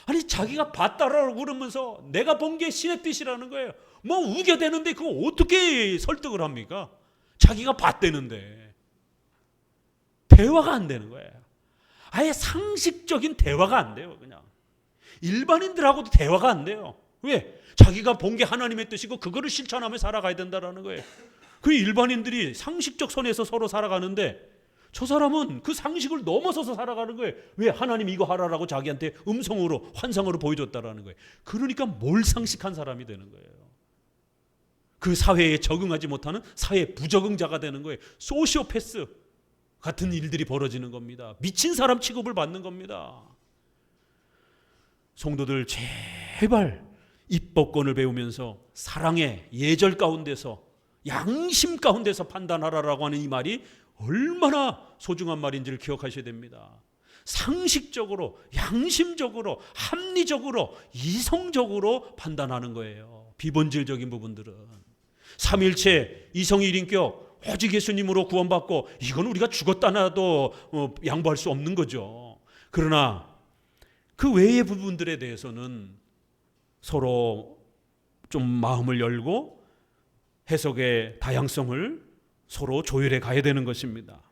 아니 자기가 봤다라고 그러면서 내가 본 게 신의 뜻이라는 거예요. 뭐 우겨대는데 그거 어떻게 설득을 합니까? 자기가 봤대는데 대화가 안 되는 거예요. 아예 상식적인 대화가 안 돼요. 그냥 일반인들하고도 대화가 안 돼요. 왜? 자기가 본 게 하나님의 뜻이고 그거를 실천하며 살아가야 된다라는 거예요. 그 일반인들이 상식적 선에서 서로 살아가는데 저 사람은 그 상식을 넘어서서 살아가는 거예요. 왜? 하나님이 이거 하라라고 자기한테 음성으로 환상으로 보여줬다라는 거예요. 그러니까 몰상식한 사람이 되는 거예요. 그 사회에 적응하지 못하는 사회 부적응자가 되는 거예요. 소시오패스 같은 일들이 벌어지는 겁니다. 미친 사람 취급을 받는 겁니다. 성도들 제발 입법권을 배우면서 사랑의 예절 가운데서 양심 가운데서 판단하라라고 하는 이 말이 얼마나 소중한 말인지를 기억하셔야 됩니다. 상식적으로, 양심적으로, 합리적으로, 이성적으로 판단하는 거예요. 비본질적인 부분들은. 삼일체, 이성일인격, 오직 예수님으로 구원받고 이건 우리가 죽었다 나도 양보할 수 없는 거죠. 그러나 그 외의 부분들에 대해서는 서로 좀 마음을 열고 해석의 다양성을 서로 조율해 가야 되는 것입니다.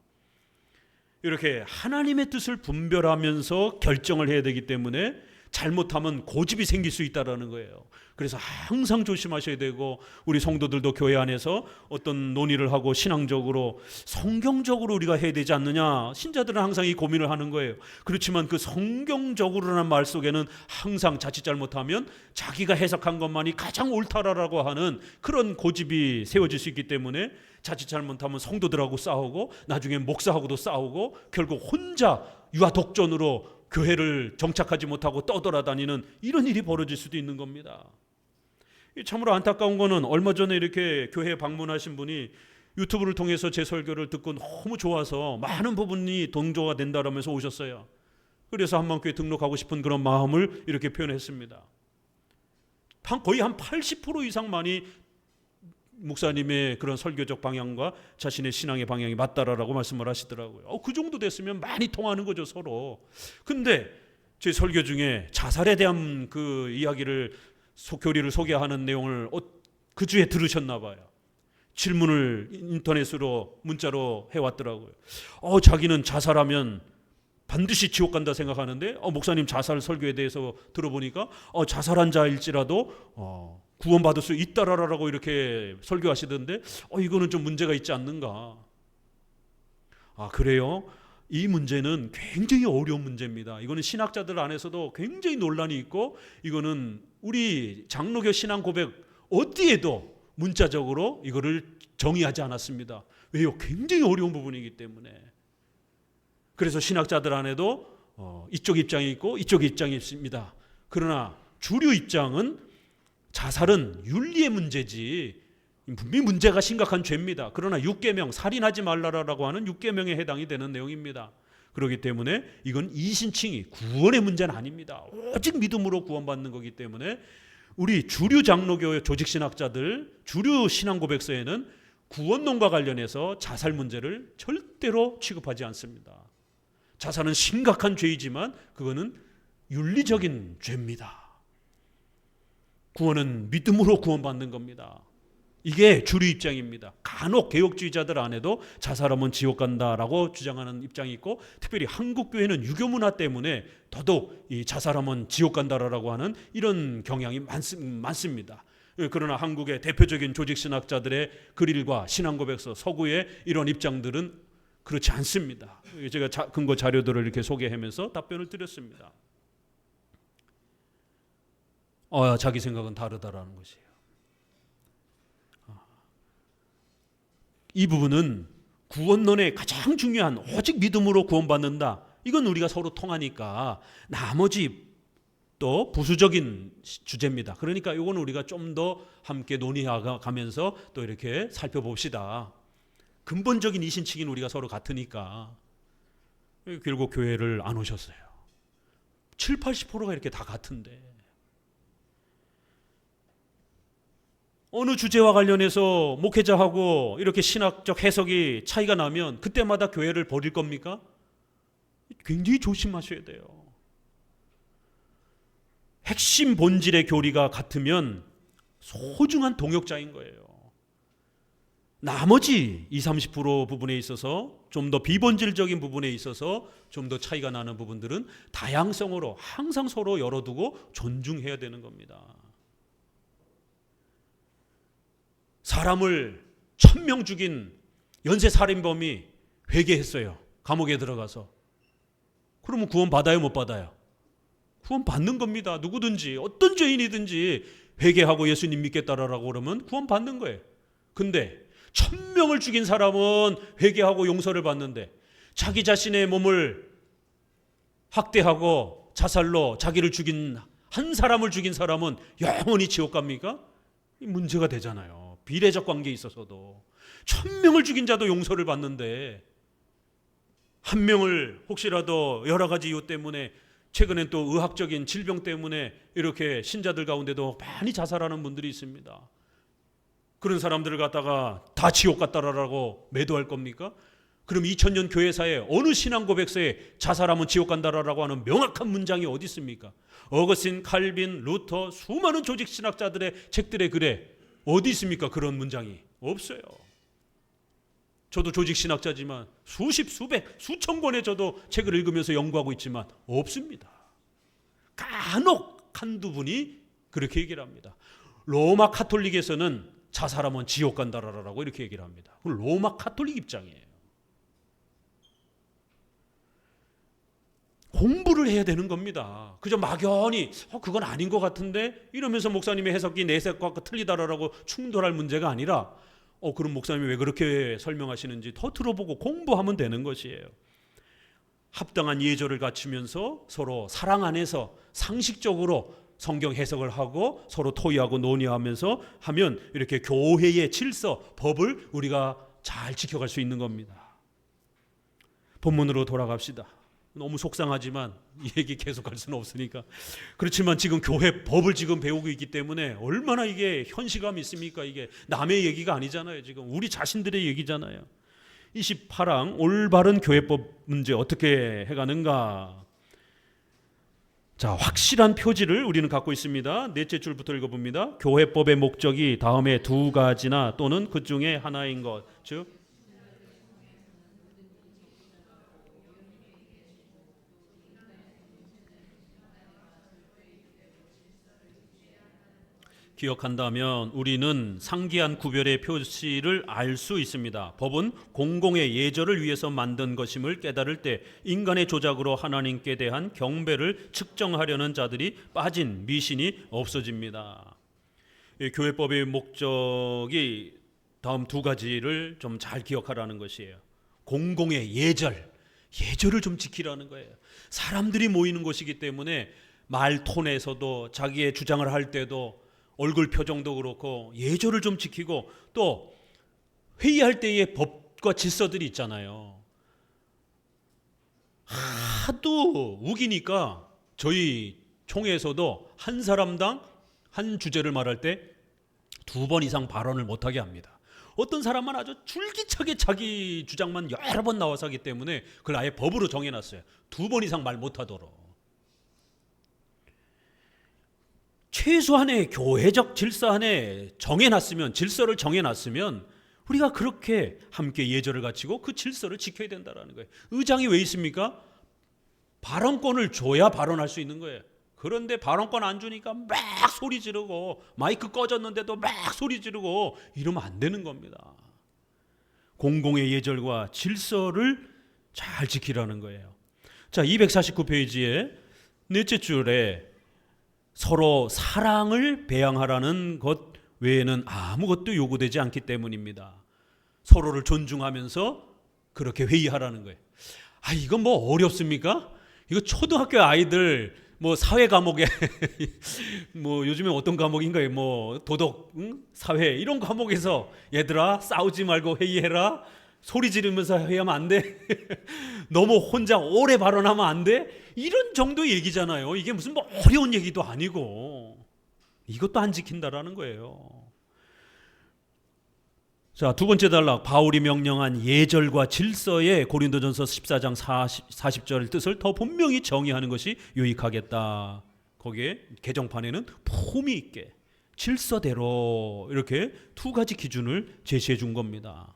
이렇게 하나님의 뜻을 분별하면서 결정을 해야 되기 때문에 잘못하면 고집이 생길 수 있다는 거예요. 그래서 항상 조심하셔야 되고 우리 성도들도 교회 안에서 어떤 논의를 하고 신앙적으로 성경적으로 우리가 해야 되지 않느냐, 신자들은 항상 이 고민을 하는 거예요. 그렇지만 그 성경적으로라는 말 속에는 항상 자칫 잘못하면 자기가 해석한 것만이 가장 옳다라고 하는 그런 고집이 세워질 수 있기 때문에 자칫 잘못하면 성도들하고 싸우고 나중에 목사하고도 싸우고 결국 혼자 유아독존으로 교회를 정착하지 못하고 떠돌아다니는 이런 일이 벌어질 수도 있는 겁니다. 참으로 안타까운 거는 얼마 전에 이렇게 교회에 방문하신 분이 유튜브를 통해서 제 설교를 듣고 너무 좋아서 많은 부분이 동조가 된다라면서 오셨어요. 그래서 한만교회 등록하고 싶은 그런 마음을 이렇게 표현했습니다. 거의 한 80% 이상 많이 목사님의 그런 설교적 방향과 자신의 신앙의 방향이 맞다라고 말씀을 하시더라고요. 그 정도 됐으면 많이 통하는 거죠, 서로. 근데 제 설교 중에 자살에 대한 그 이야기를 교리를 소개하는 내용을 그 주에 들으셨나 봐요. 질문을 인터넷으로 문자로 해왔더라고요. 자기는 자살하면 반드시 지옥 간다 생각하는데 목사님 자살 설교에 대해서 들어보니까 자살한 자일지라도 구원받을 수 있다라고 이렇게 설교하시던데 이거는 좀 문제가 있지 않는가. 그래요? 이 문제는 굉장히 어려운 문제입니다. 이거는 신학자들 안에서도 굉장히 논란이 있고 이거는 우리 장로교 신앙 고백 어디에도 문자적으로 이거를 정의하지 않았습니다. 왜요? 굉장히 어려운 부분이기 때문에. 그래서 신학자들 안에도 이쪽 입장이 있고 이쪽 입장이 있습니다. 그러나 주류 입장은 자살은 윤리의 문제지 분명히 문제가 심각한 죄입니다. 그러나 6계명 살인하지 말라라고 하는 6계명에 해당이 되는 내용입니다. 그렇기 때문에 이건 이신칭의 구원의 문제는 아닙니다. 오직 믿음으로 구원받는 거기 때문에 우리 주류 장로교 조직신학자들 주류 신앙고백서에는 구원론과 관련해서 자살 문제를 절대로 취급하지 않습니다. 자살은 심각한 죄이지만 그거는 윤리적인 죄입니다. 구원은 믿음으로 구원받는 겁니다. 이게 주류 입장입니다. 간혹 개혁주의자들 안에도 자살하면 지옥 간다라고 주장하는 입장이 있고 특별히 한국교회는 유교 문화 때문에 더더욱 이 자살하면 지옥 간다라고 하는 이런 경향이 많습니다. 그러나 한국의 대표적인 조직신학자들의 글일과 신앙고백서 서구의 이런 입장들은 그렇지 않습니다. 제가 근거 자료들을 이렇게 소개하면서 답변을 드렸습니다. 자기 생각은 다르다라는 것이에요. 이 부분은 구원론의 가장 중요한 오직 믿음으로 구원받는다. 이건 우리가 서로 통하니까 나머지 또 부수적인 주제입니다. 그러니까 이건 우리가 좀 더 함께 논의하면서 또 이렇게 살펴봅시다. 근본적인 이신칭인 우리가 서로 같으니까 결국 교회를 안 오셨어요. 7, 80%가 이렇게 다 같은데 어느 주제와 관련해서 목회자하고 이렇게 신학적 해석이 차이가 나면 그때마다 교회를 버릴 겁니까? 굉장히 조심하셔야 돼요. 핵심 본질의 교리가 같으면 소중한 동역자인 거예요. 나머지 20, 30% 부분에 있어서 좀 더 비본질적인 부분에 있어서 좀 더 차이가 나는 부분들은 다양성으로 항상 서로 열어두고 존중해야 되는 겁니다. 사람을 1000명 죽인 연쇄살인범이 회개했어요. 감옥에 들어가서. 그러면 구원 받아요, 못 받아요? 구원 받는 겁니다. 누구든지 어떤 죄인이든지 회개하고 예수님 믿겠다라고 그러면 구원 받는 거예요. 근데 1000명을 죽인 사람은 회개하고 용서를 받는데 자기 자신의 몸을 학대하고 자살로 자기를 죽인 한 사람을 죽인 사람은 영원히 지옥 갑니까? 이 문제가 되잖아요. 비례적 관계에 있어서도 1000명을 죽인 자도 용서를 받는데 한 명을 혹시라도 여러 가지 이유 때문에 최근엔 또 의학적인 질병 때문에 이렇게 신자들 가운데도 많이 자살하는 분들이 있습니다. 그런 사람들을 갖다가 다 지옥 갔다라고 매도할 겁니까? 그럼 2000년 교회사에 어느 신앙 고백서에 자살하면 지옥 간다라고 하는 명확한 문장이 어디 있습니까? 어거스틴, 칼빈, 루터 수많은 조직 신학자들의 책들의 글에 어디 있습니까? 그런 문장이 없어요. 저도 조직 신학자지만 수십, 수백, 수천 권의 저도 책을 읽으면서 연구하고 있지만 없습니다. 간혹 한두 분이 그렇게 얘기를 합니다. 로마 카톨릭에서는 자살하면 지옥 간다라고 이렇게 얘기를 합니다. 그건 로마 카톨릭 입장이에요. 공부를 해야 되는 겁니다. 그저 막연히 그건 아닌 것 같은데 이러면서 목사님의 해석이 내 해석과 틀리다라고 충돌할 문제가 아니라 그럼 목사님이 왜 그렇게 설명하시는지 더 들어보고 공부하면 되는 것이에요. 합당한 예절을 갖추면서 서로 사랑 안에서 상식적으로 성경 해석을 하고 서로 토의하고 논의하면서 하면 이렇게 교회의 질서, 법을 우리가 잘 지켜갈 수 있는 겁니다. 본문으로 돌아갑시다. 너무 속상하지만 이 얘기 계속할 수는 없으니까. 그렇지만 지금 교회 법을 지금 배우고 있기 때문에 얼마나 이게 현시감이 있습니까? 이게 남의 얘기가 아니잖아요. 지금 우리 자신들의 얘기잖아요. 28항 올바른 교회법 문제 어떻게 해가는가? 자, 확실한 표지를 우리는 갖고 있습니다. 넷째 줄부터 읽어봅니다. 교회법의 목적이 다음에 두 가지나 또는 그 중에 하나인 것, 즉 기억한다면 우리는 상기한 구별의 표시를 알 수 있습니다. 법은 공공의 예절을 위해서 만든 것임을 깨달을 때 인간의 조작으로 하나님께 대한 경배를 측정하려는 자들이 빠진 미신이 없어집니다. 교회법의 목적이 다음 두 가지를 좀 잘 기억하라는 것이에요. 공공의 예절을 좀 지키라는 거예요. 사람들이 모이는 곳이기 때문에 말 톤에서도 자기의 주장을 할 때도 얼굴 표정도 그렇고 예절을 좀 지키고 또 회의할 때의 법과 질서들이 있잖아요. 하도 우기니까 저희 총회에서도 한 사람당 한 주제를 말할 때 2번 이상 발언을 못하게 합니다. 어떤 사람은 아주 줄기차게 자기 주장만 여러 번 나와서 하기 때문에 그걸 아예 법으로 정해놨어요. 2번 이상 말 못하도록. 최소한의 교회적 질서 안에 질서를 정해놨으면 우리가 그렇게 함께 예절을 갖추고 그 질서를 지켜야 된다는 거예요. 의장이 왜 있습니까? 발언권을 줘야 발언할 수 있는 거예요. 그런데 발언권 안 주니까 막 소리 지르고 마이크 꺼졌는데도 막 소리 지르고 이러면 안 되는 겁니다. 공공의 예절과 질서를 잘 지키라는 거예요. 자, 249페이지에 넷째 줄에 서로 사랑을 배양하라는 것 외에는 아무것도 요구되지 않기 때문입니다. 서로를 존중하면서 그렇게 회의하라는 거예요. 이건 뭐 어렵습니까? 이거 초등학교 아이들 사회 과목에 요즘에 어떤 과목인가요? 도덕, 사회 이런 과목에서 얘들아 싸우지 말고 회의해라. 소리 지르면서 회의하면 안 돼. 너무 혼자 오래 발언하면 안 돼. 이런 정도의 얘기잖아요. 이게 무슨 어려운 얘기도 아니고 이것도 안 지킨다라는 거예요. 자, 두 번째 단락, 바울이 명령한 예절과 질서의 고린도전서 14장 40절 뜻을 더 분명히 정의하는 것이 유익하겠다. 거기에 개정판에는 품위 있게 질서대로 이렇게 두 가지 기준을 제시해 준 겁니다.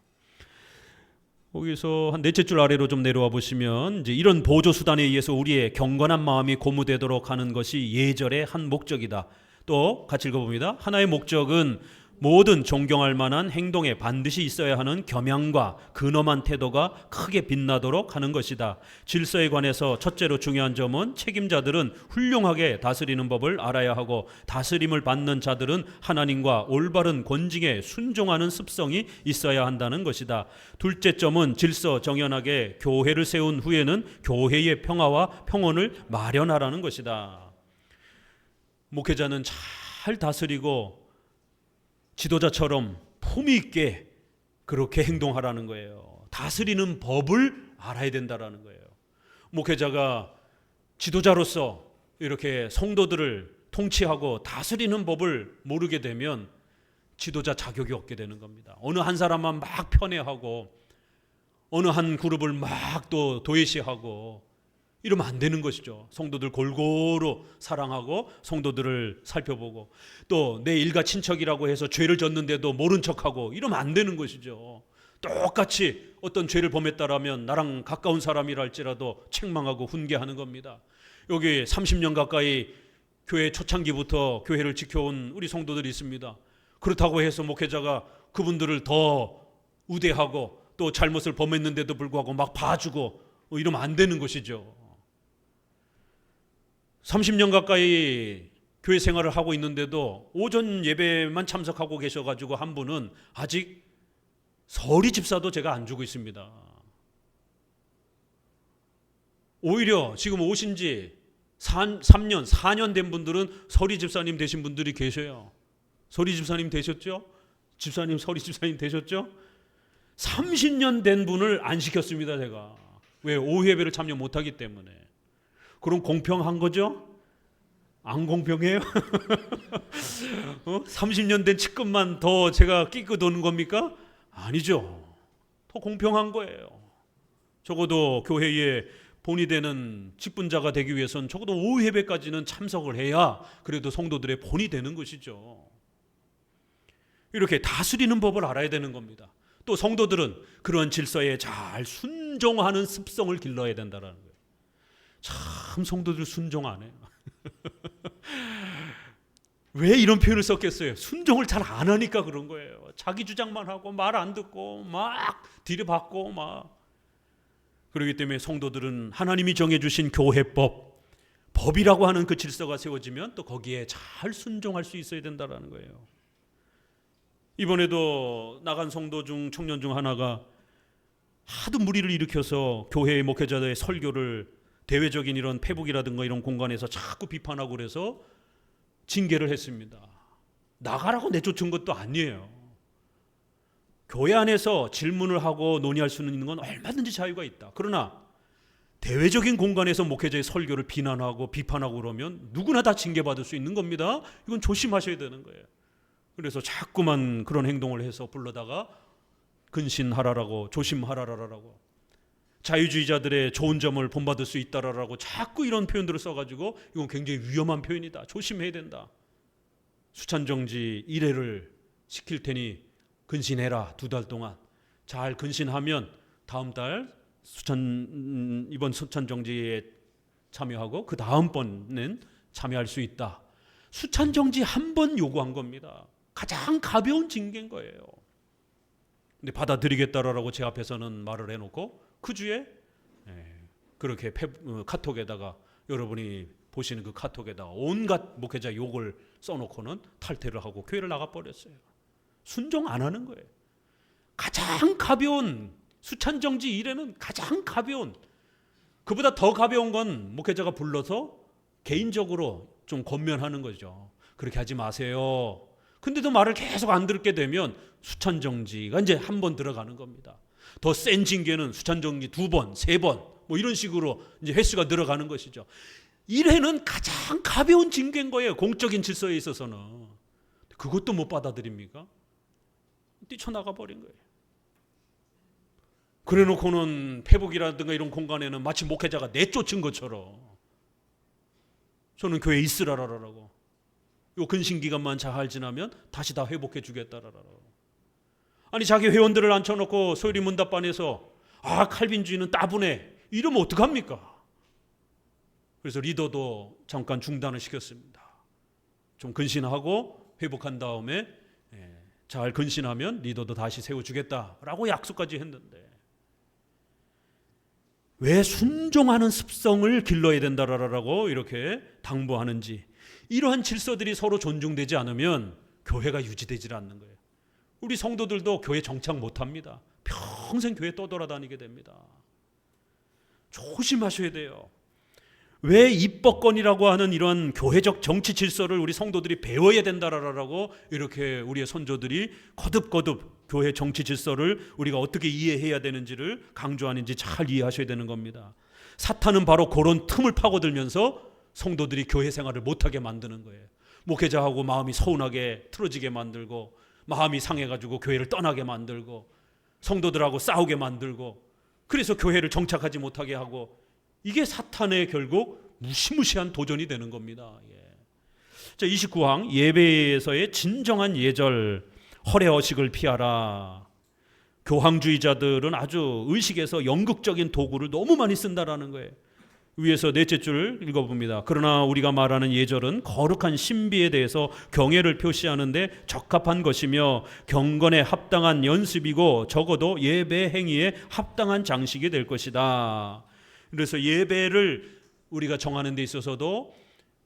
거기서 한 넷째 줄 아래로 좀 내려와 보시면 이제 이런 보조 수단에 의해서 우리의 경건한 마음이 고무되도록 하는 것이 예절의 한 목적이다. 또 같이 읽어봅니다. 하나의 목적은 모든 존경할 만한 행동에 반드시 있어야 하는 겸양과 근엄한 태도가 크게 빛나도록 하는 것이다. 질서에 관해서 첫째로 중요한 점은 책임자들은 훌륭하게 다스리는 법을 알아야 하고 다스림을 받는 자들은 하나님과 올바른 권징에 순종하는 습성이 있어야 한다는 것이다. 둘째 점은 질서 정연하게 교회를 세운 후에는 교회의 평화와 평온을 마련하라는 것이다. 목회자는 잘 다스리고 지도자처럼 품위 있게 그렇게 행동하라는 거예요. 다스리는 법을 알아야 된다라는 거예요. 목회자가 지도자로서 이렇게 성도들을 통치하고 다스리는 법을 모르게 되면 지도자 자격이 없게 되는 겁니다. 어느 한 사람만 막 편애하고 어느 한 그룹을 막 또 도외시하고 이러면 안 되는 것이죠. 성도들 골고루 사랑하고 성도들을 살펴보고 또 내 일가 친척이라고 해서 죄를 졌는데도 모른 척하고 이러면 안 되는 것이죠. 똑같이 어떤 죄를 범했다라면 나랑 가까운 사람이라 할지라도 책망하고 훈계하는 겁니다. 여기 30년 가까이 교회 초창기부터 교회를 지켜온 우리 성도들이 있습니다. 그렇다고 해서 목회자가 그분들을 더 우대하고 또 잘못을 범했는데도 불구하고 막 봐주고 이러면 안 되는 것이죠. 30년 가까이 교회 생활을 하고 있는데도 오전 예배만 참석하고 계셔가지고 한 분은 아직 서리 집사도 제가 안 주고 있습니다. 오히려 지금 오신 지 3년, 4년 된 분들은 서리 집사님 되신 분들이 계셔요. 서리 집사님 되셨죠? 집사님, 서리 집사님 되셨죠? 30년 된 분을 안 시켰습니다, 제가. 왜? 오후 예배를 참여 못하기 때문에. 그럼 공평한 거죠? 안 공평해요? 30년 된 측근만 더 제가 끼고 도는 겁니까? 아니죠. 더 공평한 거예요. 적어도 교회에 본이 되는 직분자가 되기 위해서는 적어도 오후 예배까지는 참석을 해야 그래도 성도들의 본이 되는 것이죠. 이렇게 다스리는 법을 알아야 되는 겁니다. 또 성도들은 그런 질서에 잘 순종하는 습성을 길러야 된다는 거예요. 참 성도들 순종 안 해요. 왜 이런 표현을 썼겠어요? 순종을 잘 안 하니까 그런 거예요. 자기 주장만 하고 말 안 듣고 막 들이받고 막. 그렇기 때문에 성도들은 하나님이 정해주신 교회법, 법이라고 하는 그 질서가 세워지면 또 거기에 잘 순종할 수 있어야 된다는 거예요. 이번에도 나간 성도 중 청년 중 하나가 하도 무리를 일으켜서 교회의 목회자들의 설교를 대외적인 이런 페북이라든가 이런 공간에서 자꾸 비판하고 그래서 징계를 했습니다. 나가라고 내쫓은 것도 아니에요. 교회 안에서 질문을 하고 논의할 수 있는 건 얼마든지 자유가 있다. 그러나 대외적인 공간에서 목회자의 설교를 비난하고 비판하고 그러면 누구나 다 징계받을 수 있는 겁니다. 이건 조심하셔야 되는 거예요. 그래서 자꾸만 그런 행동을 해서 불러다가 근신하라라고 조심하라라고 자유주의자들의 좋은 점을 본받을 수 있다라고 자꾸 이런 표현들을 써가지고 이건 굉장히 위험한 표현이다. 조심해야 된다. 수찬정지 1회를 시킬 테니 근신해라. 2달 동안. 잘 근신하면 다음 달 이번 수찬정지에 참여하고 그 다음번엔 참여할 수 있다. 수찬정지 한 번 요구한 겁니다. 가장 가벼운 징계인 거예요. 근데 받아들이겠다라고 제 앞에서는 말을 해놓고 그 주에 그렇게 카톡에다가 여러분이 보시는 그 카톡에다가 온갖 목회자 욕을 써놓고는 탈퇴를 하고 교회를 나가버렸어요. 순종 안 하는 거예요. 가장 가벼운 수찬정지 일에는 가장 가벼운, 그보다 더 가벼운 건 목회자가 불러서 개인적으로 좀 권면하는 거죠. 그렇게 하지 마세요. 근데도 말을 계속 안 듣게 되면 수찬정지가 이제 한 번 들어가는 겁니다. 더 센 징계는 수찬정지 2번, 3번 뭐 이런 식으로 이제 횟수가 늘어가는 것이죠. 1회는 가장 가벼운 징계인 거예요. 공적인 질서에 있어서는. 그것도 못 받아들입니까? 뛰쳐나가 버린 거예요. 그래 놓고는 페북이라든가 이런 공간에는 마치 목회자가 내쫓은 것처럼 저는 교회에 있으라라라고. 요 근신기간만 잘 지나면 다시 다 회복해 주겠다라라고. 아니 자기 회원들을 앉혀놓고 소요리 문답반에서 칼빈주의는 따분해 이러면 어떡합니까? 그래서 리더도 잠깐 중단을 시켰습니다. 좀 근신하고 회복한 다음에 잘 근신하면 리더도 다시 세워주겠다라고 약속까지 했는데, 왜 순종하는 습성을 길러야 된다라고 이렇게 당부하는지, 이러한 질서들이 서로 존중되지 않으면 교회가 유지되질 않는 거예요. 우리 성도들도 교회 정착 못합니다. 평생 교회 떠돌아다니게 됩니다. 조심하셔야 돼요. 왜 입법권이라고 하는 이런 교회적 정치 질서를 우리 성도들이 배워야 된다라고 이렇게 우리의 선조들이 거듭거듭 교회 정치 질서를 우리가 어떻게 이해해야 되는지를 강조하는지 잘 이해하셔야 되는 겁니다. 사탄은 바로 그런 틈을 파고들면서 성도들이 교회 생활을 못하게 만드는 거예요. 목회자하고 마음이 서운하게 틀어지게 만들고, 마음이 상해가지고 교회를 떠나게 만들고, 성도들하고 싸우게 만들고, 그래서 교회를 정착하지 못하게 하고, 이게 사탄의 결국 무시무시한 도전이 되는 겁니다. 자, 29항 예배에서의 진정한 예절, 허례허식을 피하라. 교황주의자들은 아주 의식에서 연극적인 도구를 너무 많이 쓴다라는 거예요. 위에서 넷째 줄 읽어봅니다. 그러나 우리가 말하는 예절은 거룩한 신비에 대해서 경애를 표시하는데 적합한 것이며 경건에 합당한 연습이고 적어도 예배 행위에 합당한 장식이 될 것이다. 그래서 예배를 우리가 정하는 데 있어서도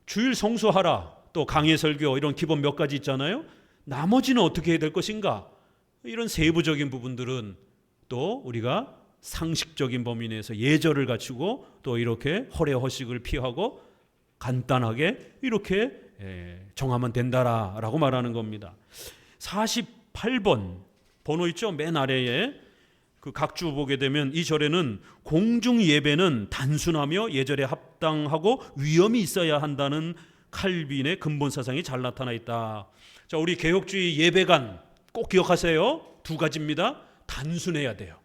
주일 성수하라, 또 강해 설교, 이런 기본 몇 가지 있잖아요. 나머지는 어떻게 해야 될 것인가, 이런 세부적인 부분들은 또 우리가 상식적인 범위 내에서 예절을 갖추고 또 이렇게 허례허식을 피하고 간단하게 이렇게 정하면 된다라고 말하는 겁니다. 48번 번호 있죠? 맨 아래에 그 각주 보게 되면 이 절에는 공중 예배는 단순하며 예절에 합당하고 위엄이 있어야 한다는 칼빈의 근본 사상이 잘 나타나 있다. 자, 우리 개혁주의 예배관 꼭 기억하세요. 두 가지입니다. 단순해야 돼요.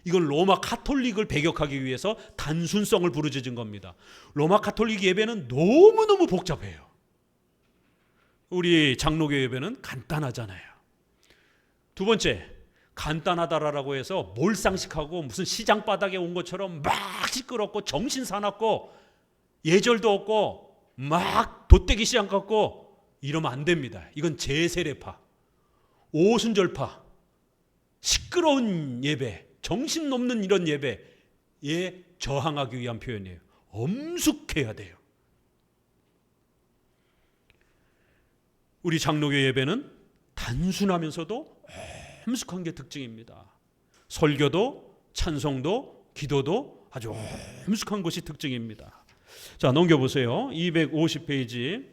이건 로마 카톨릭을 배격하기 위해서 단순성을 부르짖은 겁니다. 로마 카톨릭 예배는 너무너무 복잡해요. 우리 장로교 예배는 간단하잖아요. 두 번째, 간단하다라고 해서 몰상식하고 무슨 시장 바닥에 온 것처럼 막 시끄럽고 정신 사납고 예절도 없고 막 돗대기 시장 같고 이러면 안 됩니다. 이건 제세례파, 오순절파, 시끄러운 예배, 정신 없는 이런 예배에 저항하기 위한 표현이에요. 엄숙해야 돼요. 우리 장로교 예배는 단순하면서도 엄숙한 게 특징입니다. 설교도 찬송도 기도도 아주 엄숙한 것이 특징입니다. 자, 넘겨보세요. 250페이지.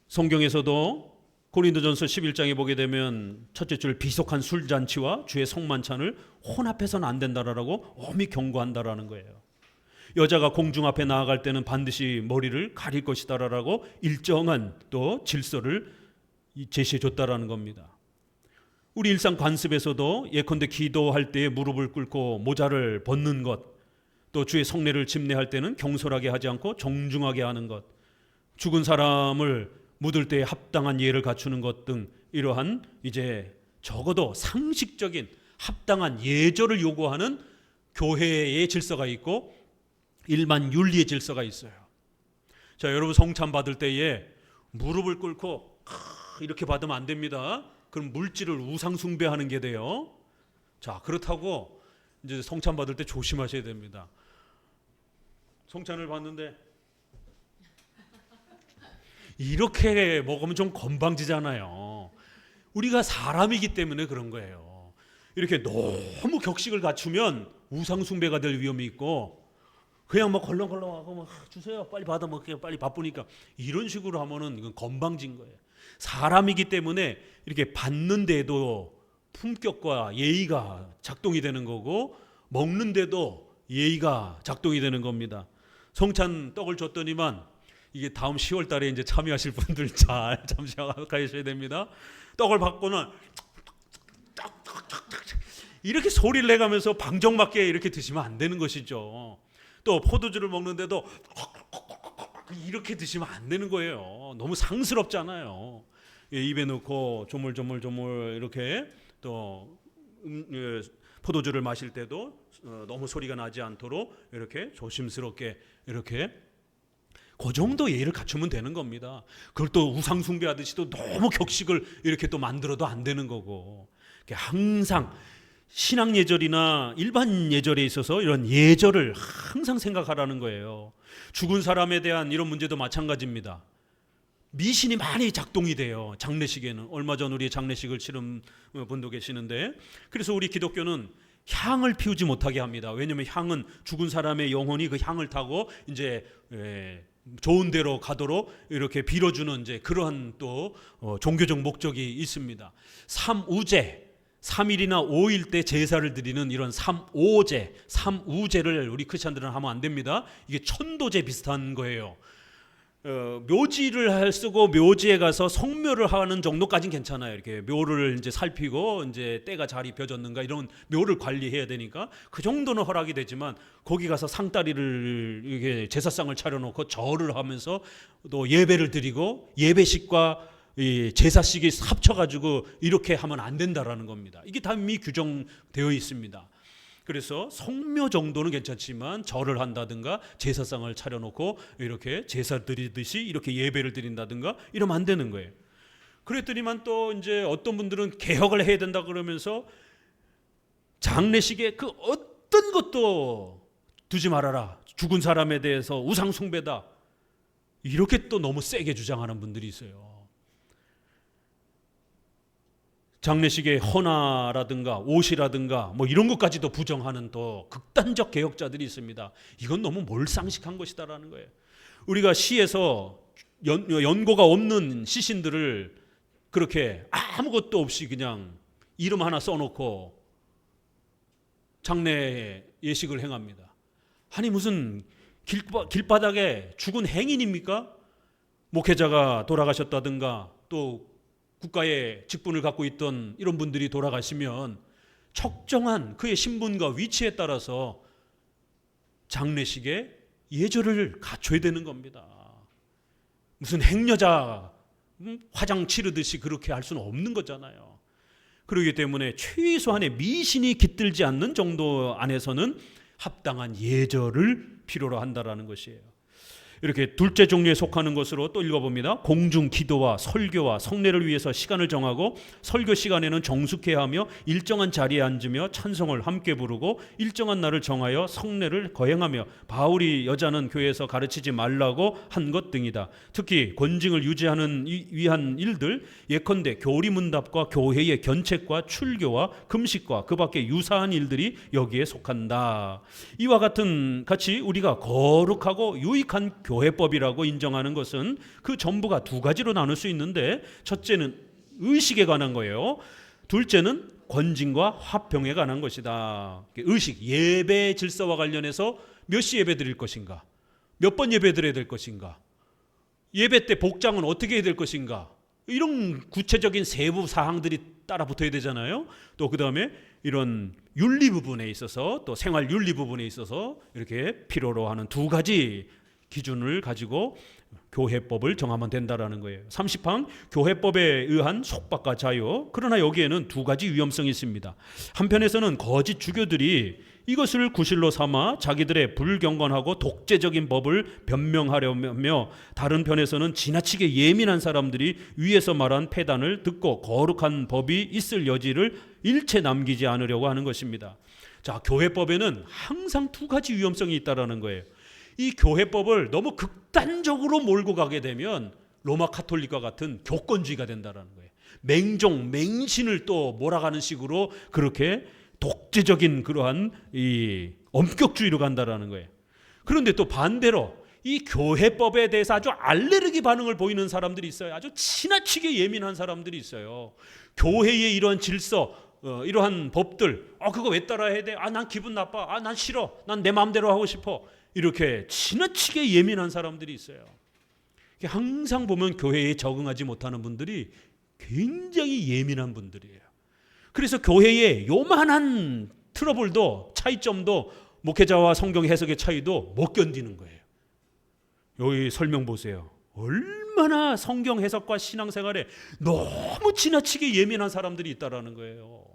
성경에서도 고린도전서 11장에 보게 되면 첫째 줄 비속한 술잔치와 주의 성만찬을 혼합해서는 안 된다라고 엄히 경고한다라는 거예요. 여자가 공중 앞에 나아갈 때는 반드시 머리를 가릴 것이다라고 일정한 또 질서를 제시해 줬다라는 겁니다. 우리 일상 관습에서도 예컨대 기도할 때에 무릎을 꿇고 모자를 벗는 것, 또 주의 성례를 집례할 때는 경솔하게 하지 않고 정중하게 하는 것, 죽은 사람을 묻을 때에 합당한 예를 갖추는 것 등 이러한 이제 적어도 상식적인 합당한 예절을 요구하는 교회의 질서가 있고 일반 윤리의 질서가 있어요. 자, 여러분 성찬 받을 때에 무릎을 꿇고 이렇게 받으면 안 됩니다. 그럼 물질을 우상 숭배하는 게 돼요. 자, 그렇다고 이제 성찬 받을 때 조심하셔야 됩니다. 성찬을 받는데 이렇게 먹으면 좀 건방지잖아요. 우리가 사람이기 때문에 그런 거예요. 이렇게 너무 격식을 갖추면 우상 숭배가 될 위험이 있고, 그냥 막 걸렁걸렁하고 막 주세요, 빨리 받아 먹게요, 빨리 바쁘니까, 이런 식으로 하면은 이건 건방진 거예요. 사람이기 때문에 이렇게 받는데도 품격과 예의가 작동이 되는 거고, 먹는데도 예의가 작동이 되는 겁니다. 성찬 떡을 줬더니만 이게 다음 10월 달에 이제 참여하실 분들 잘 잠시하셔야 됩니다. 떡을 받고는 이렇게 소리를 내가면서 방정맞게 이렇게 드시면 안 되는 것이죠. 또 포도주를 먹는데도 이렇게 드시면 안 되는 거예요. 너무 상스럽잖아요. 입에 넣고 조물조물 이렇게 또 포도주를 마실 때도 너무 소리가 나지 않도록 이렇게 조심스럽게 이렇게 그 정도 예의를 갖추면 되는 겁니다. 그걸 또 우상 숭배하듯이 또 너무 격식을 이렇게 또 만들어도 안 되는 거고, 항상 신앙 예절이나 일반 예절에 있어서 이런 예절을 항상 생각하라는 거예요. 죽은 사람에 대한 이런 문제도 마찬가지입니다. 미신이 많이 작동이 돼요. 장례식에는. 얼마 전 우리 장례식을 치른 분도 계시는데, 그래서 우리 기독교는 향을 피우지 못하게 합니다. 왜냐하면 향은 죽은 사람의 영혼이 그 향을 타고 이제 좋은 데로 가도록 이렇게 빌어주는 이제 그러한 또 종교적 목적이 있습니다. 삼우제, 3일이나 5일 때 제사를 드리는 이런 삼오제, 삼우제를 우리 크리스천들은 하면 안 됩니다. 이게 천도제 비슷한 거예요. 묘지를 쓰고 묘지에 가서 성묘를 하는 정도까지는 괜찮아요. 이렇게 묘를 이제 살피고 이제 때가 잘 입혀졌는가 이런 묘를 관리해야 되니까 그 정도는 허락이 되지만, 거기 가서 상다리를 이게 제사상을 차려놓고 절을 하면서 또 예배를 드리고 예배식과 이 제사식이 합쳐가지고 이렇게 하면 안 된다라는 겁니다. 이게 다 이미 규정되어 있습니다. 그래서 성묘 정도는 괜찮지만 절을 한다든가 제사상을 차려놓고 이렇게 제사 드리듯이 이렇게 예배를 드린다든가 이러면 안 되는 거예요. 그랬더니만 또 이제 어떤 분들은 개혁을 해야 된다 그러면서 장례식에 그 어떤 것도 두지 말아라, 죽은 사람에 대해서 우상 숭배다, 이렇게 또 너무 세게 주장하는 분들이 있어요. 장례식의 헌화라든가 옷이라든가 뭐 이런 것까지도 부정하는 또 극단적 개혁자들이 있습니다. 이건 너무 몰상식한 것이다라는 거예요. 우리가 시에서 연고가 없는 시신들을 그렇게 아무것도 없이 그냥 이름 하나 써놓고 장례 예식을 행합니다. 아니 무슨 길바닥에 죽은 행인입니까? 목회자가 돌아가셨다든가 또 국가의 직분을 갖고 있던 이런 분들이 돌아가시면 적정한 그의 신분과 위치에 따라서 장례식에 예절을 갖춰야 되는 겁니다. 무슨 행여자 화장 치르듯이 그렇게 할 수는 없는 거잖아요. 그렇기 때문에 최소한의 미신이 깃들지 않는 정도 안에서는 합당한 예절을 필요로 한다라는 것이에요. 이렇게 둘째 종류에 속하는 것으로 또 읽어봅니다. 공중 기도와 설교와 성례를 위해서 시간을 정하고, 설교 시간에는 정숙해야 하며 일정한 자리에 앉으며 찬송을 함께 부르고 일정한 날을 정하여 성례를 거행하며, 바울이 여자는 교회에서 가르치지 말라고 한 것 등이다. 특히 권징을 유지하는 위한 일들, 예컨대 교리문답과 교회의 견책과 출교와 금식과 그 밖에 유사한 일들이 여기에 속한다. 이와 같이 우리가 거룩하고 유익한 교회법이라고 인정하는 것은 그 전부가 두 가지로 나눌 수 있는데, 첫째는 의식에 관한 거예요. 둘째는 권징과 화평에 관한 것이다. 의식, 예배 질서와 관련해서 몇 시 예배 드릴 것인가, 몇 번 예배 드려야 될 것인가, 예배 때 복장은 어떻게 해야 될 것인가, 이런 구체적인 세부 사항들이 따라 붙어야 되잖아요. 또 그 다음에 이런 윤리 부분에 있어서, 또 생활 윤리 부분에 있어서 이렇게 필요로 하는 두 가지 기준을 가지고 교회법을 정하면 된다라는 거예요. 30항 교회법에 의한 속박과 자유. 그러나 여기에는 두 가지 위험성이 있습니다. 한편에서는 거짓 주교들이 이것을 구실로 삼아 자기들의 불경건하고 독재적인 법을 변명하려며, 다른 편에서는 지나치게 예민한 사람들이 위에서 말한 폐단을 듣고 거룩한 법이 있을 여지를 일체 남기지 않으려고 하는 것입니다. 자, 교회법에는 항상 두 가지 위험성이 있다라는 거예요. 이 교회법을 너무 극단적으로 몰고 가게 되면 로마 카톨릭과 같은 교권주의가 된다는 거예요. 맹종, 맹신을 또 몰아가는 식으로 그렇게 독재적인 그러한 이 엄격주의로 간다는 거예요. 그런데 또 반대로 이 교회법에 대해서 아주 알레르기 반응을 보이는 사람들이 있어요. 아주 지나치게 예민한 사람들이 있어요. 교회의 이러한 질서, 이러한 법들, 그거 왜 따라야 돼? 난 기분 나빠. 난 싫어. 난 내 마음대로 하고 싶어. 이렇게 지나치게 예민한 사람들이 있어요. 항상 보면 교회에 적응하지 못하는 분들이 굉장히 예민한 분들이에요. 그래서 교회에 요만한 트러블도, 차이점도 목회자와 성경 해석의 차이도 못 견디는 거예요. 여기 설명 보세요. 얼마나 성경 해석과 신앙생활에 너무 지나치게 예민한 사람들이 있다라는 거예요.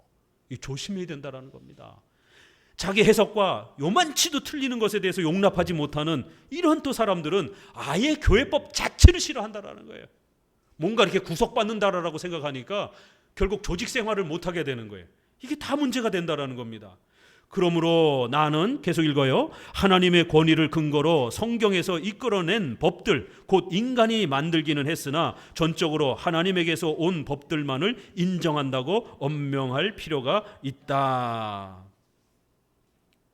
조심해야 된다라는 겁니다. 자기 해석과 요만치도 틀리는 것에 대해서 용납하지 못하는 이런 또 사람들은 아예 교회법 자체를 싫어한다라는 거예요. 뭔가 이렇게 구속받는다라고 생각하니까 결국 조직 생활을 못하게 되는 거예요. 이게 다 문제가 된다라는 겁니다. 그러므로 나는 계속 읽어요. 하나님의 권위를 근거로 성경에서 이끌어낸 법들, 곧 인간이 만들기는 했으나 전적으로 하나님에게서 온 법들만을 인정한다고 엄명할 필요가 있다.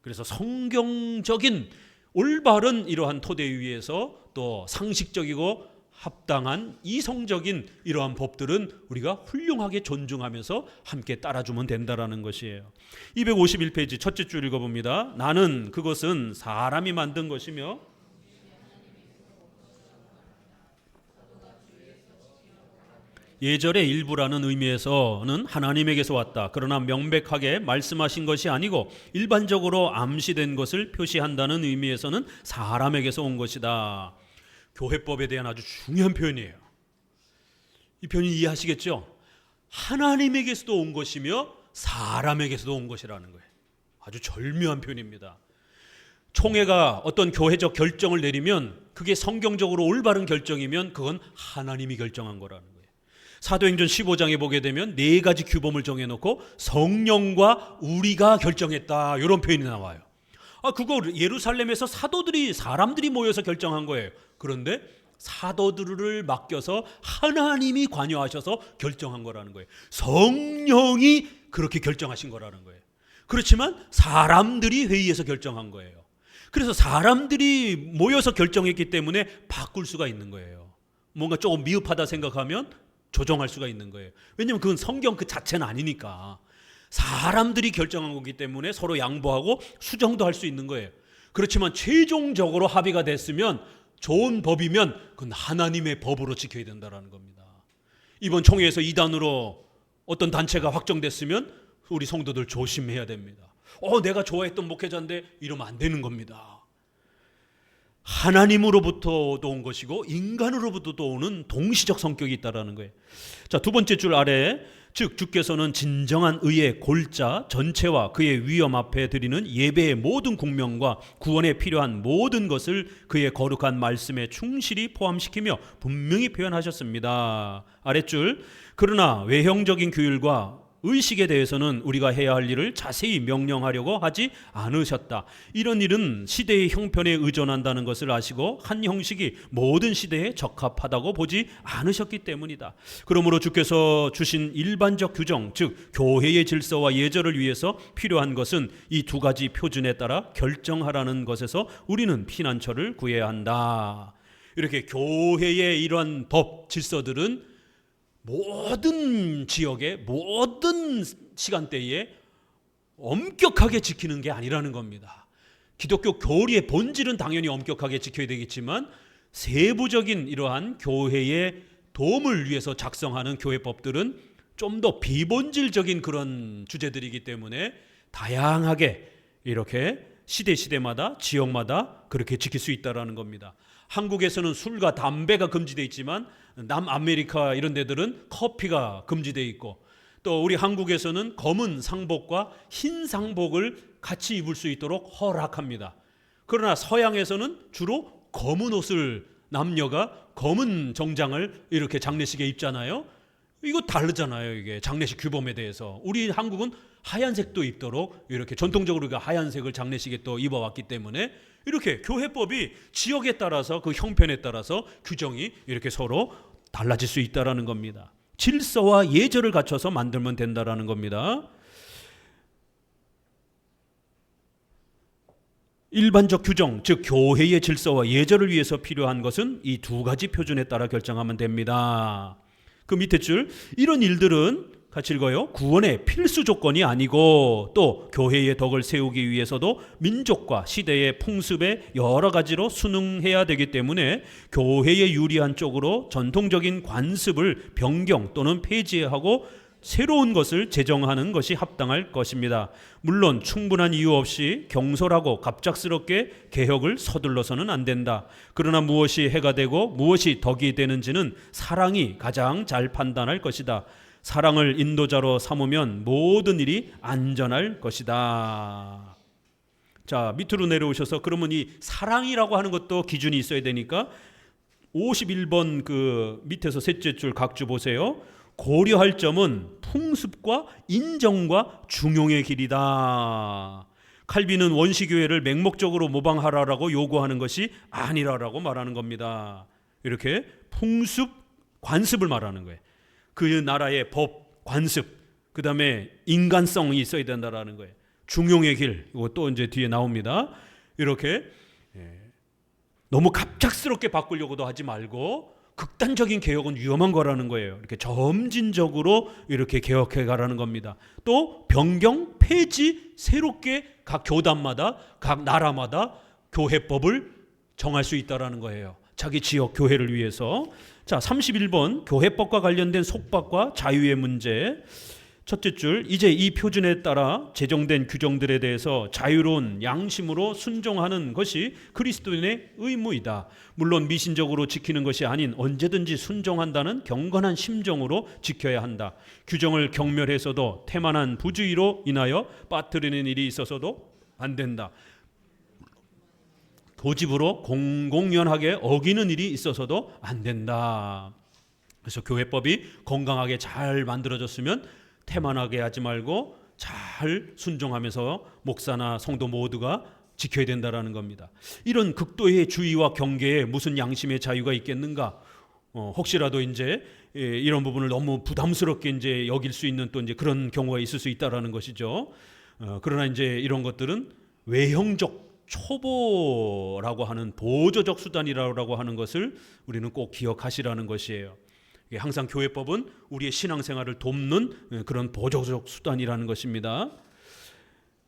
그래서 성경적인 올바른 이러한 토대 위에서 또 상식적이고 합당한 이성적인 이러한 법들은 우리가 훌륭하게 존중하면서 함께 따라주면 된다라는 것이에요. 251페이지 첫째 줄 읽어봅니다. 나는 그것은 사람이 만든 것이며 예절의 일부라는 의미에서는 하나님에게서 왔다. 그러나 명백하게 말씀하신 것이 아니고 일반적으로 암시된 것을 표시한다는 의미에서는 사람에게서 온 것이다. 교회법에 대한 아주 중요한 표현이에요. 이 표현 이해하시겠죠? 하나님에게서도 온 것이며 사람에게서도 온 것이라는 거예요. 아주 절묘한 표현입니다. 총회가 어떤 교회적 결정을 내리면 그게 성경적으로 올바른 결정이면 그건 하나님이 결정한 거라는 거예요. 사도행전 15장에 보게 되면 네 가지 규범을 정해놓고 성령과 우리가 결정했다 이런 표현이 나와요. 그거 예루살렘에서 사람들이 모여서 결정한 거예요. 그런데 사도들을 맡겨서 하나님이 관여하셔서 결정한 거라는 거예요. 성령이 그렇게 결정하신 거라는 거예요. 그렇지만 사람들이 회의에서 결정한 거예요. 그래서 사람들이 모여서 결정했기 때문에 바꿀 수가 있는 거예요. 뭔가 조금 미흡하다 생각하면 조정할 수가 있는 거예요. 왜냐하면 그건 성경 그 자체는 아니니까. 사람들이 결정한 거기 때문에 서로 양보하고 수정도 할 수 있는 거예요. 그렇지만 최종적으로 합의가 됐으면 좋은 법이면 그건 하나님의 법으로 지켜야 된다는 겁니다. 이번 총회에서 이단으로 어떤 단체가 확정됐으면 우리 성도들 조심해야 됩니다. 내가 좋아했던 목회자인데 이러면 안 되는 겁니다. 하나님으로부터도 온 것이고 인간으로부터도 오는 동시적 성격이 있다는 거예요. 자, 두 번째 줄 아래 즉 주께서는 진정한 의의 골자 전체와 그의 위엄 앞에 드리는 예배의 모든 국명과 구원에 필요한 모든 것을 그의 거룩한 말씀에 충실히 포함시키며 분명히 표현하셨습니다. 아랫줄 그러나 외형적인 규율과 의식에 대해서는 우리가 해야 할 일을 자세히 명령하려고 하지 않으셨다. 이런 일은 시대의 형편에 의존한다는 것을 아시고 한 형식이 모든 시대에 적합하다고 보지 않으셨기 때문이다. 그러므로 주께서 주신 일반적 규정, 즉 교회의 질서와 예절을 위해서 필요한 것은 이 두 가지 표준에 따라 결정하라는 것에서 우리는 피난처를 구해야 한다. 이렇게 교회의 이러한 법, 질서들은 모든 지역에 모든 시간대에 엄격하게 지키는 게 아니라는 겁니다. 기독교 교리의 본질은 당연히 엄격하게 지켜야 되겠지만 세부적인 이러한 교회의 도움을 위해서 작성하는 교회법들은 좀 더 비본질적인 그런 주제들이기 때문에 다양하게 이렇게 시대마다 지역마다 그렇게 지킬 수 있다는 겁니다. 한국에서는 술과 담배가 금지되어 있지만 남아메리카 이런 데들은 커피가 금지되어 있고 또 우리 한국에서는 검은 상복과 흰 상복을 같이 입을 수 있도록 허락합니다. 그러나 서양에서는 주로 검은 옷을 남녀가 검은 정장을 이렇게 장례식에 입잖아요. 이거 다르잖아요. 이게 장례식 규범에 대해서. 우리 한국은 하얀색도 입도록 이렇게 전통적으로 우리가 하얀색을 장례식에 또 입어왔기 때문에 이렇게 교회법이 지역에 따라서 그 형편에 따라서 규정이 이렇게 서로 달라질 수 있다는 겁니다. 질서와 예절을 갖춰서 만들면 된다는 겁니다. 일반적 규정, 즉 교회의 질서와 예절을 위해서 필요한 것은 이 두 가지 표준에 따라 결정하면 됩니다. 그 밑에 줄 이런 일들은 같이 읽어요. 구원의 필수 조건이 아니고 또 교회의 덕을 세우기 위해서도 민족과 시대의 풍습에 여러 가지로 순응해야 되기 때문에 교회에 유리한 쪽으로 전통적인 관습을 변경 또는 폐지하고 새로운 것을 제정하는 것이 합당할 것입니다. 물론 충분한 이유 없이 경솔하고 갑작스럽게 개혁을 서둘러서는 안 된다. 그러나 무엇이 해가 되고 무엇이 덕이 되는지는 사랑이 가장 잘 판단할 것이다. 사랑을 인도자로 삼으면 모든 일이 안전할 것이다. 자, 밑으로 내려오셔서 그러면 이 사랑이라고 하는 것도 기준이 있어야 되니까 51번 그 밑에서 셋째 줄 각주 보세요. 고려할 점은 풍습과 인정과 중용의 길이다. 칼빈은 원시교회를 맹목적으로 모방하라라고 요구하는 것이 아니라라고 말하는 겁니다. 이렇게 풍습, 관습을 말하는 거예요. 그 나라의 법, 관습, 그 다음에 인간성이 있어야 된다라는 거예요. 중용의 길, 이거 이제 뒤에 나옵니다. 이렇게 너무 갑작스럽게 바꾸려고도 하지 말고 극단적인 개혁은 위험한 거라는 거예요. 이렇게 점진적으로 이렇게 개혁해 가라는 겁니다. 또 변경, 폐지, 새롭게 각 교단마다 각 나라마다 교회법을 정할 수 있다라는 거예요. 자기 지역 교회를 위해서. 자, 31번 교회법과 관련된 속박과 자유의 문제. 첫째 줄, 이제 이 표준에 따라 제정된 규정들에 대해서 자유로운 양심으로 순종하는 것이 그리스도인의 의무이다. 물론 미신적으로 지키는 것이 아닌 언제든지 순종한다는 경건한 심정으로 지켜야 한다. 규정을 경멸해서도 태만한 부주의로 인하여 빠뜨리는 일이 있어서도 안 된다. 고집으로 공공연하게 어기는 일이 있어서도 안 된다. 그래서 교회법이 건강하게 잘 만들어졌으면 태만하게 하지 말고 잘 순종하면서 목사나 성도 모두가 지켜야 된다라는 겁니다. 이런 극도의 주의와 경계에 무슨 양심의 자유가 있겠는가? 혹시라도 이제 이런 부분을 너무 부담스럽게 이제 여길 수 있는 또 이제 그런 경우가 있을 수 있다라는 것이죠. 그러나 이제 이런 것들은 외형적 초보라고 하는 보조적 수단이라고 하는 것을 우리는 꼭 기억하시라는 것이에요. 항상 교회법은 우리의 신앙생활을 돕는 그런 보조적 수단이라는 것입니다.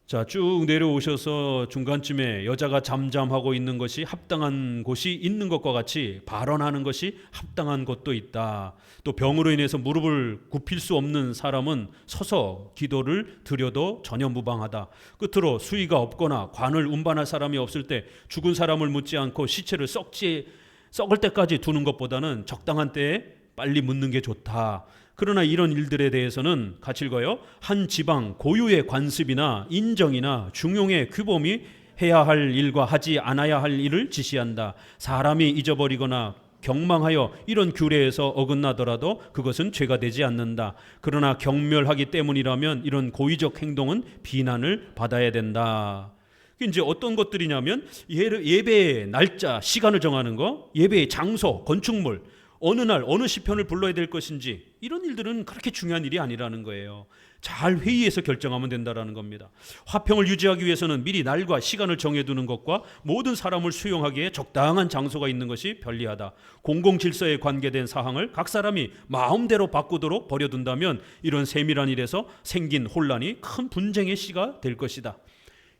자, 쭉 내려오셔서 중간쯤에 여자가 잠잠하고 있는 것이 합당한 곳이 있는 것과 같이 발언하는 것이 합당한 곳도 있다. 또 병으로 인해서 무릎을 굽힐 수 없는 사람은 서서 기도를 드려도 전혀 무방하다. 끝으로 수의가 없거나 관을 운반할 사람이 없을 때 죽은 사람을 묻지 않고 시체를 썩을 때까지 두는 것보다는 적당한 때에 빨리 묻는 게 좋다. 그러나 이런 일들에 대해서는 같이 읽어요. 한 지방 고유의 관습이나 인정이나 중용의 규범이 해야 할 일과 하지 않아야 할 일을 지시한다. 사람이 잊어버리거나 경망하여 이런 규례에서 어긋나더라도 그것은 죄가 되지 않는다. 그러나 경멸하기 때문이라면 이런 고의적 행동은 비난을 받아야 된다. 이제 어떤 것들이냐면 예배의 날짜, 시간을 정하는 거, 예배의 장소, 건축물, 어느 날 어느 시편을 불러야 될 것인지 이런 일들은 그렇게 중요한 일이 아니라는 거예요. 잘 회의해서 결정하면 된다라는 겁니다. 화평을 유지하기 위해서는 미리 날과 시간을 정해두는 것과 모든 사람을 수용하기에 적당한 장소가 있는 것이 편리하다. 공공질서에 관계된 사항을 각 사람이 마음대로 바꾸도록 버려둔다면 이런 세밀한 일에서 생긴 혼란이 큰 분쟁의 씨가 될 것이다.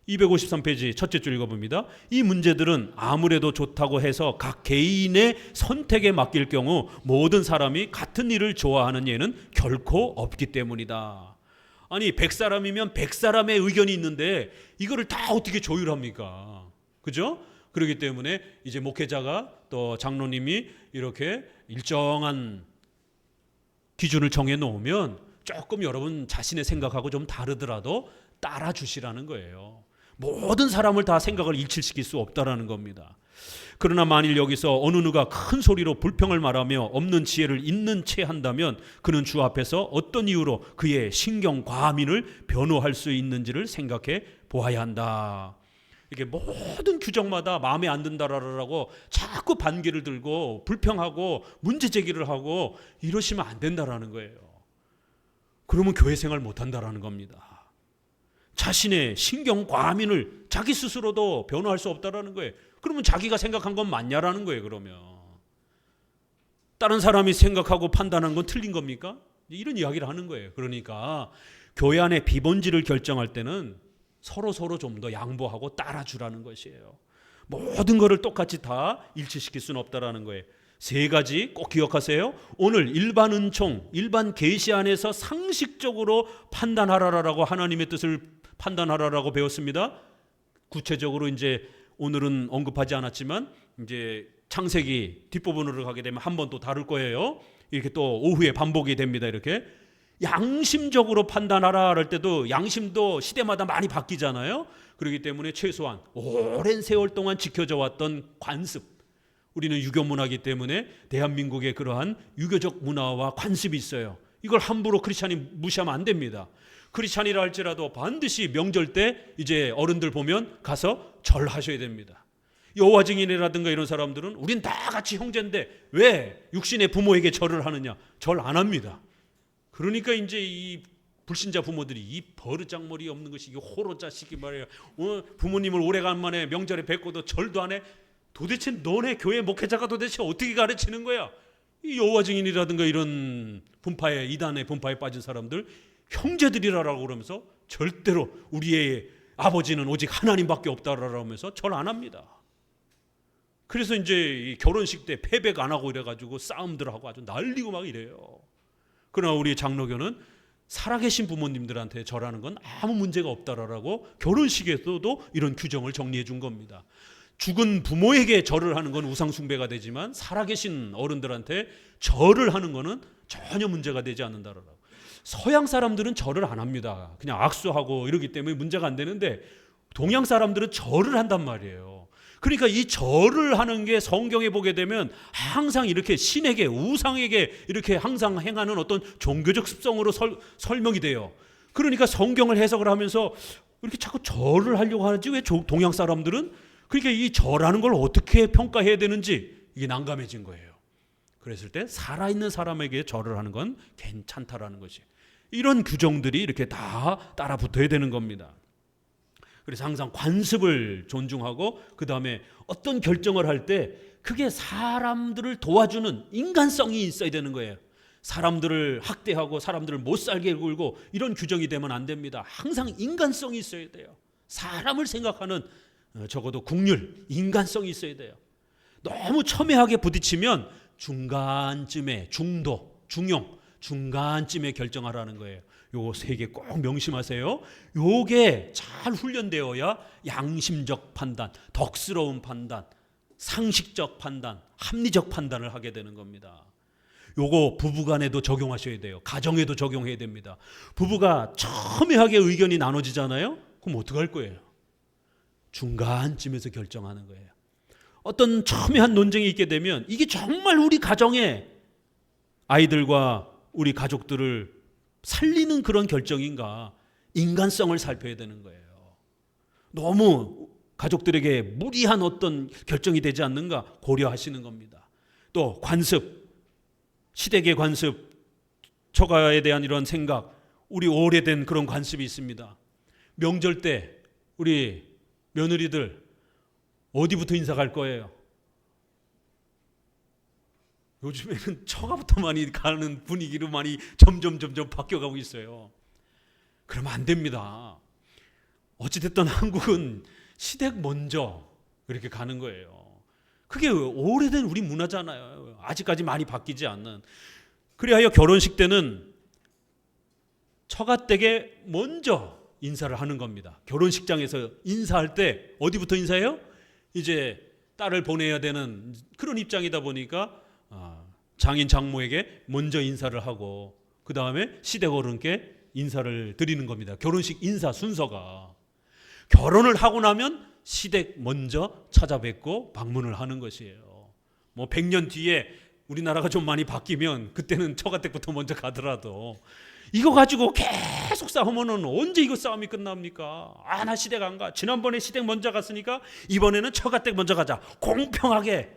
253페이지 첫째 줄 읽어봅니다. 이 문제들은 아무래도 좋다고 해서 각 개인의 선택에 맡길 경우 모든 사람이 같은 일을 좋아하는 예는 결코 없기 때문이다. 아니 100사람이면 100사람의 의견이 있는데 이거를 다 어떻게 조율합니까? 그죠? 그렇기 때문에 이제 목회자가 또 장로님이 이렇게 일정한 기준을 정해 놓으면 조금 여러분 자신의 생각하고 좀 다르더라도 따라 주시라는 거예요. 모든 사람을 다 생각을 일치시킬 수 없다라는 겁니다. 그러나 만일 여기서 어느 누가 큰 소리로 불평을 말하며 없는 지혜를 있는 채 한다면 그는 주 앞에서 어떤 이유로 그의 신경 과민을 변호할 수 있는지를 생각해 보아야 한다. 이게 모든 규정마다 마음에 안 든다라고 자꾸 반기를 들고 불평하고 문제 제기를 하고 이러시면 안 된다라는 거예요. 그러면 교회 생활 못 한다라는 겁니다. 자신의 신경 과민을 자기 스스로도 변호할 수 없다라는 거예요. 그러면 자기가 생각한 건 맞냐라는 거예요. 그러면 다른 사람이 생각하고 판단한 건 틀린 겁니까? 이런 이야기를 하는 거예요. 그러니까 교회 안에 비본질을 결정할 때는 서로 좀 더 양보하고 따라주라는 것이에요. 모든 것을 똑같이 다 일치시킬 수는 없다라는 거예요. 세 가지 꼭 기억하세요. 오늘 일반 은총, 일반 계시 안에서 상식적으로 판단하라라고 하나님의 뜻을 판단하라라고 배웠습니다. 구체적으로 이제 오늘은 언급하지 않았지만 이제 창세기 뒷부분으로 가게 되면 한 번 또 다룰 거예요. 이렇게 또 오후에 반복이 됩니다. 이렇게 양심적으로 판단하라 할 때도 양심도 시대마다 많이 바뀌잖아요. 그렇기 때문에 최소한 오랜 세월 동안 지켜져 왔던 관습, 우리는 유교 문화이기 때문에 대한민국의 그러한 유교적 문화와 관습이 있어요. 이걸 함부로 크리스찬이 무시하면 안 됩니다. 크리스찬이라 할지라도 반드시 명절 때 이제 어른들 보면 가서 절하셔야 됩니다. 여호와 증인이라든가 이런 사람들은 우린 다 같이 형제인데 왜 육신의 부모에게 절을 하느냐? 절 안 합니다. 그러니까 이제 이 불신자 부모들이 이 버르장머리 없는 것이 이게 호로 자식이 말이야. 부모님을 오래간만에 명절에 뵙고도 절도 안 해. 도대체 너네 교회 목회자가 도대체 어떻게 가르치는 거야? 이 여호와 증인이라든가 이런 분파에, 이단의 분파에 빠진 사람들 형제들이라고 그러면서 절대로 우리의 아버지는 오직 하나님밖에 없다라고 하면서 절 안 합니다. 그래서 이제 결혼식 때 패백 안 하고 이래가지고 싸움들 하고 아주 난리고 막 이래요. 그러나 우리 장로교는 살아계신 부모님들한테 절하는 건 아무 문제가 없다라고 결혼식에서도 이런 규정을 정리해 준 겁니다. 죽은 부모에게 절을 하는 건 우상 숭배가 되지만 살아계신 어른들한테 절을 하는 거는 전혀 문제가 되지 않는다라고. 서양 사람들은 절을 안 합니다. 그냥 악수하고 이러기 때문에 문제가 안 되는데 동양 사람들은 절을 한단 말이에요. 그러니까 이 절을 하는 게 성경에 보게 되면 항상 이렇게 신에게, 우상에게 이렇게 항상 행하는 어떤 종교적 습성으로 설명이 돼요. 그러니까 성경을 해석을 하면서 이렇게 자꾸 절을 하려고 하지 왜 동양 사람들은, 그러니까 이 절하는 걸 어떻게 평가해야 되는지 이게 난감해진 거예요. 그랬을 때 살아있는 사람에게 절을 하는 건 괜찮다라는 것이, 이런 규정들이 이렇게 다 따라 붙어야 되는 겁니다. 그래서 항상 관습을 존중하고 그 다음에 어떤 결정을 할 때 그게 사람들을 도와주는 인간성이 있어야 되는 거예요. 사람들을 학대하고 사람들을 못 살게 굴고 이런 규정이 되면 안 됩니다. 항상 인간성이 있어야 돼요. 사람을 생각하는 적어도 국률, 인간성이 있어야 돼요. 너무 첨예하게 부딪히면 중간쯤에 중도, 중용, 중간쯤에 결정하라는 거예요. 요거 세 개 꼭 명심하세요. 요게 잘 훈련되어야 양심적 판단, 덕스러운 판단, 상식적 판단, 합리적 판단을 하게 되는 겁니다. 요거 부부간에도 적용하셔야 돼요. 가정에도 적용해야 됩니다. 부부가 첨예하게 의견이 나눠지잖아요. 그럼 어떡할 거예요? 중간쯤에서 결정하는 거예요. 어떤 첨예한 논쟁이 있게 되면 이게 정말 우리 가정에 아이들과 우리 가족들을 살리는 그런 결정인가, 인간성을 살펴야 되는 거예요. 너무 가족들에게 무리한 어떤 결정이 되지 않는가 고려하시는 겁니다. 또 관습, 시댁의 관습, 처가에 대한 이런 생각, 우리 오래된 그런 관습이 있습니다. 명절 때 우리 며느리들 어디부터 인사 갈 거예요? 요즘에는 처가부터 많이 가는 분위기로 많이 점점 바뀌어가고 있어요. 그러면 안 됩니다. 어찌됐든 한국은 시댁 먼저 이렇게 가는 거예요. 그게 오래된 우리 문화잖아요. 아직까지 많이 바뀌지 않는. 그리하여 결혼식 때는 처가댁에 먼저 인사를 하는 겁니다. 결혼식장에서 인사할 때 어디부터 인사해요? 이제 딸을 보내야 되는 그런 입장이다 보니까 장인 장모에게 먼저 인사를 하고 그 다음에 시댁 어른께 인사를 드리는 겁니다. 결혼식 인사 순서가. 결혼을 하고 나면 시댁 먼저 찾아뵙고 방문을 하는 것이에요. 뭐 100년 뒤에 우리나라가 좀 많이 바뀌면 그때는 처가댁부터 먼저 가더라도 이거 가지고 계속 싸우면은 언제 이거 싸움이 끝납니까? 나 시댁 안 가. 지난번에 시댁 먼저 갔으니까 이번에는 처가댁 먼저 가자. 공평하게.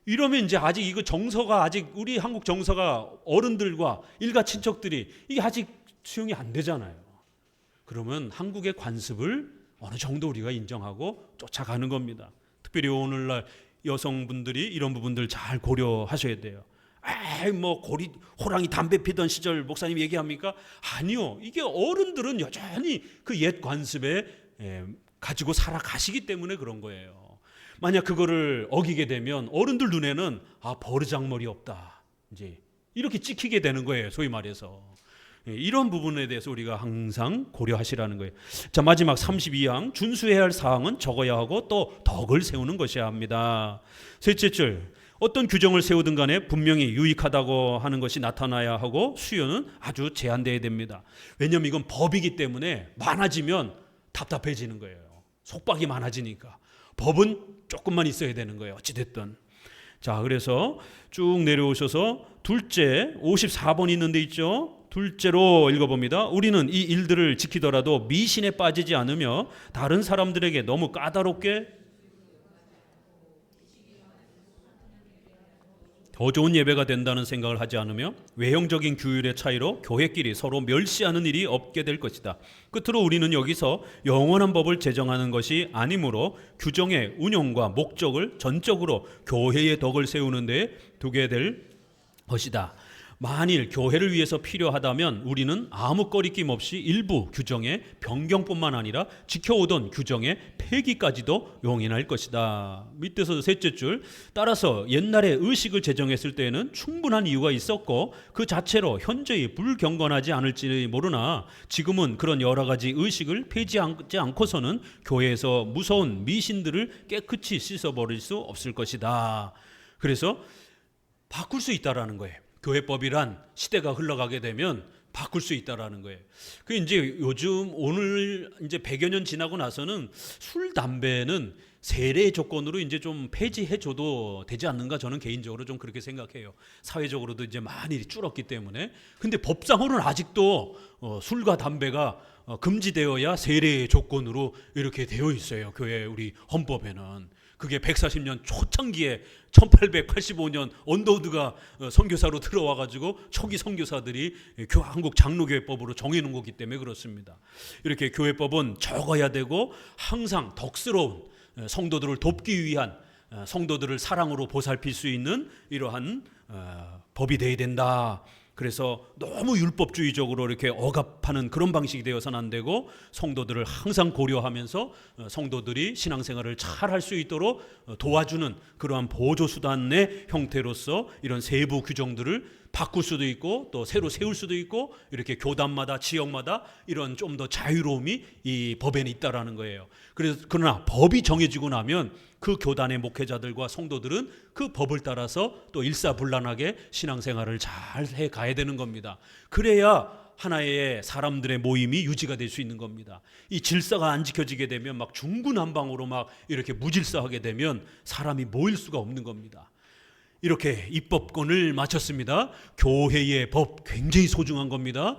이러면 이제 아직 이거 정서가, 아직 우리 한국 정서가 어른들과 일가 친척들이 이게 아직 수용이 안 되잖아요. 그러면 한국의 관습을 어느 정도 우리가 인정하고 쫓아가는 겁니다. 특별히 오늘날 여성분들이 이런 부분들 잘 고려하셔야 돼요. 뭐 호랑이 담배 피던 시절 목사님 얘기합니까? 아니요. 이게 어른들은 여전히 그 옛 관습에 가지고 살아가시기 때문에 그런 거예요. 만약 그거를 어기게 되면 어른들 눈에는 버르장머리 없다, 이제 이렇게 찍히게 되는 거예요. 소위 말해서 이런 부분에 대해서 우리가 항상 고려하시라는 거예요. 자, 마지막 32항 준수해야 할 사항은 적어야 하고 또 덕을 세우는 것이어야 합니다. 셋째 줄, 어떤 규정을 세우든 간에 분명히 유익하다고 하는 것이 나타나야 하고 수요는 아주 제한되어야 됩니다. 왜냐하면 이건 법이기 때문에 많아지면 답답해지는 거예요. 속박이 많아지니까 법은 조금만 있어야 되는 거예요. 어찌됐든. 자, 그래서 쭉 내려오셔서 둘째 54번 있는데 있죠. 둘째로 읽어봅니다. 우리는 이 일들을 지키더라도 미신에 빠지지 않으며 다른 사람들에게 너무 까다롭게 더 좋은 예배가 된다는 생각을 하지 않으며 외형적인 규율의 차이로 교회끼리 서로 멸시하는 일이 없게 될 것이다. 끝으로 우리는 여기서 영원한 법을 제정하는 것이 아니므로 규정의 운용과 목적을 전적으로 교회의 덕을 세우는 데 두게 될 것이다. 만일 교회를 위해서 필요하다면 우리는 아무 꺼리낌 없이 일부 규정의 변경뿐만 아니라 지켜오던 규정의 폐기까지도 용인할 것이다. 밑에서 셋째 줄, 따라서 옛날에 의식을 제정했을 때에는 충분한 이유가 있었고 그 자체로 현재의 불경건하지 않을지 모르나 지금은 그런 여러 가지 의식을 폐지하지 않고서는 교회에서 무서운 미신들을 깨끗이 씻어버릴 수 없을 것이다. 그래서 바꿀 수 있다라는 거예요. 교회법이란 시대가 흘러가게 되면 바꿀 수 있다라는 거예요. 그 이제 요즘 오늘 이제 100여 년 지나고 나서는 술, 담배는 세례 조건으로 이제 좀 폐지해 줘도 되지 않는가, 저는 개인적으로 좀 그렇게 생각해요. 사회적으로도 이제 많이 줄었기 때문에. 근데 법상으로는 아직도 술과 담배가 금지되어야 세례 조건으로 이렇게 되어 있어요. 교회 우리 헌법에는. 그게 140년 초창기에 1885년 언더우드가 선교사로 들어와가지고 초기 선교사들이 한국 장로교회법으로 정해놓은 거기 때문에 그렇습니다. 이렇게 교회법은 적어야 되고 항상 덕스러운 성도들을 돕기 위한, 성도들을 사랑으로 보살필 수 있는 이러한 법이 되어야 된다. 그래서 너무 율법주의적으로 이렇게 억압하는 그런 방식이 되어서는 안 되고 성도들을 항상 고려하면서 성도들이 신앙생활을 잘 할 수 있도록 도와주는 그러한 보조수단의 형태로서 이런 세부 규정들을 바꿀 수도 있고 또 새로 세울 수도 있고, 이렇게 교단마다 지역마다 이런 좀 더 자유로움이 이 법에는 있다라는 거예요. 그러나 법이 정해지고 나면 그 교단의 목회자들과 성도들은 그 법을 따라서 또 일사불란하게 신앙생활을 잘 해가야 되는 겁니다. 그래야 하나의 사람들의 모임이 유지가 될 수 있는 겁니다. 이 질서가 안 지켜지게 되면 막 중구난방으로 막 이렇게 무질서하게 되면 사람이 모일 수가 없는 겁니다. 이렇게 입법권을 마쳤습니다. 교회의 법 굉장히 소중한 겁니다.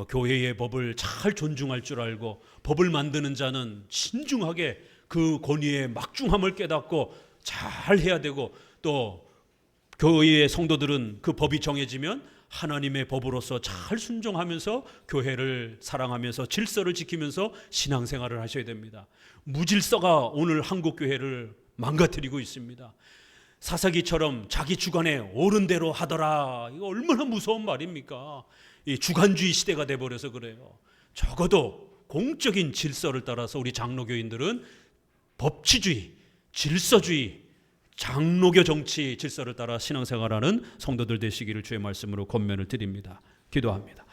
교회의 법을 잘 존중할 줄 알고 법을 만드는 자는 신중하게 그 권위의 막중함을 깨닫고 잘 해야 되고, 또 교회의 성도들은 그 법이 정해지면 하나님의 법으로서 잘 순종하면서 교회를 사랑하면서 질서를 지키면서 신앙생활을 하셔야 됩니다. 무질서가 오늘 한국 교회를 망가뜨리고 있습니다. 사사기처럼 자기 주관에 옳은 대로 하더라. 이거 얼마나 무서운 말입니까? 이 주관주의 시대가 돼버려서 그래요. 적어도 공적인 질서를 따라서 우리 장로교인들은 법치주의, 질서주의, 장로교 정치 질서를 따라 신앙생활하는 성도들 되시기를 주의 말씀으로 권면을 드립니다. 기도합니다.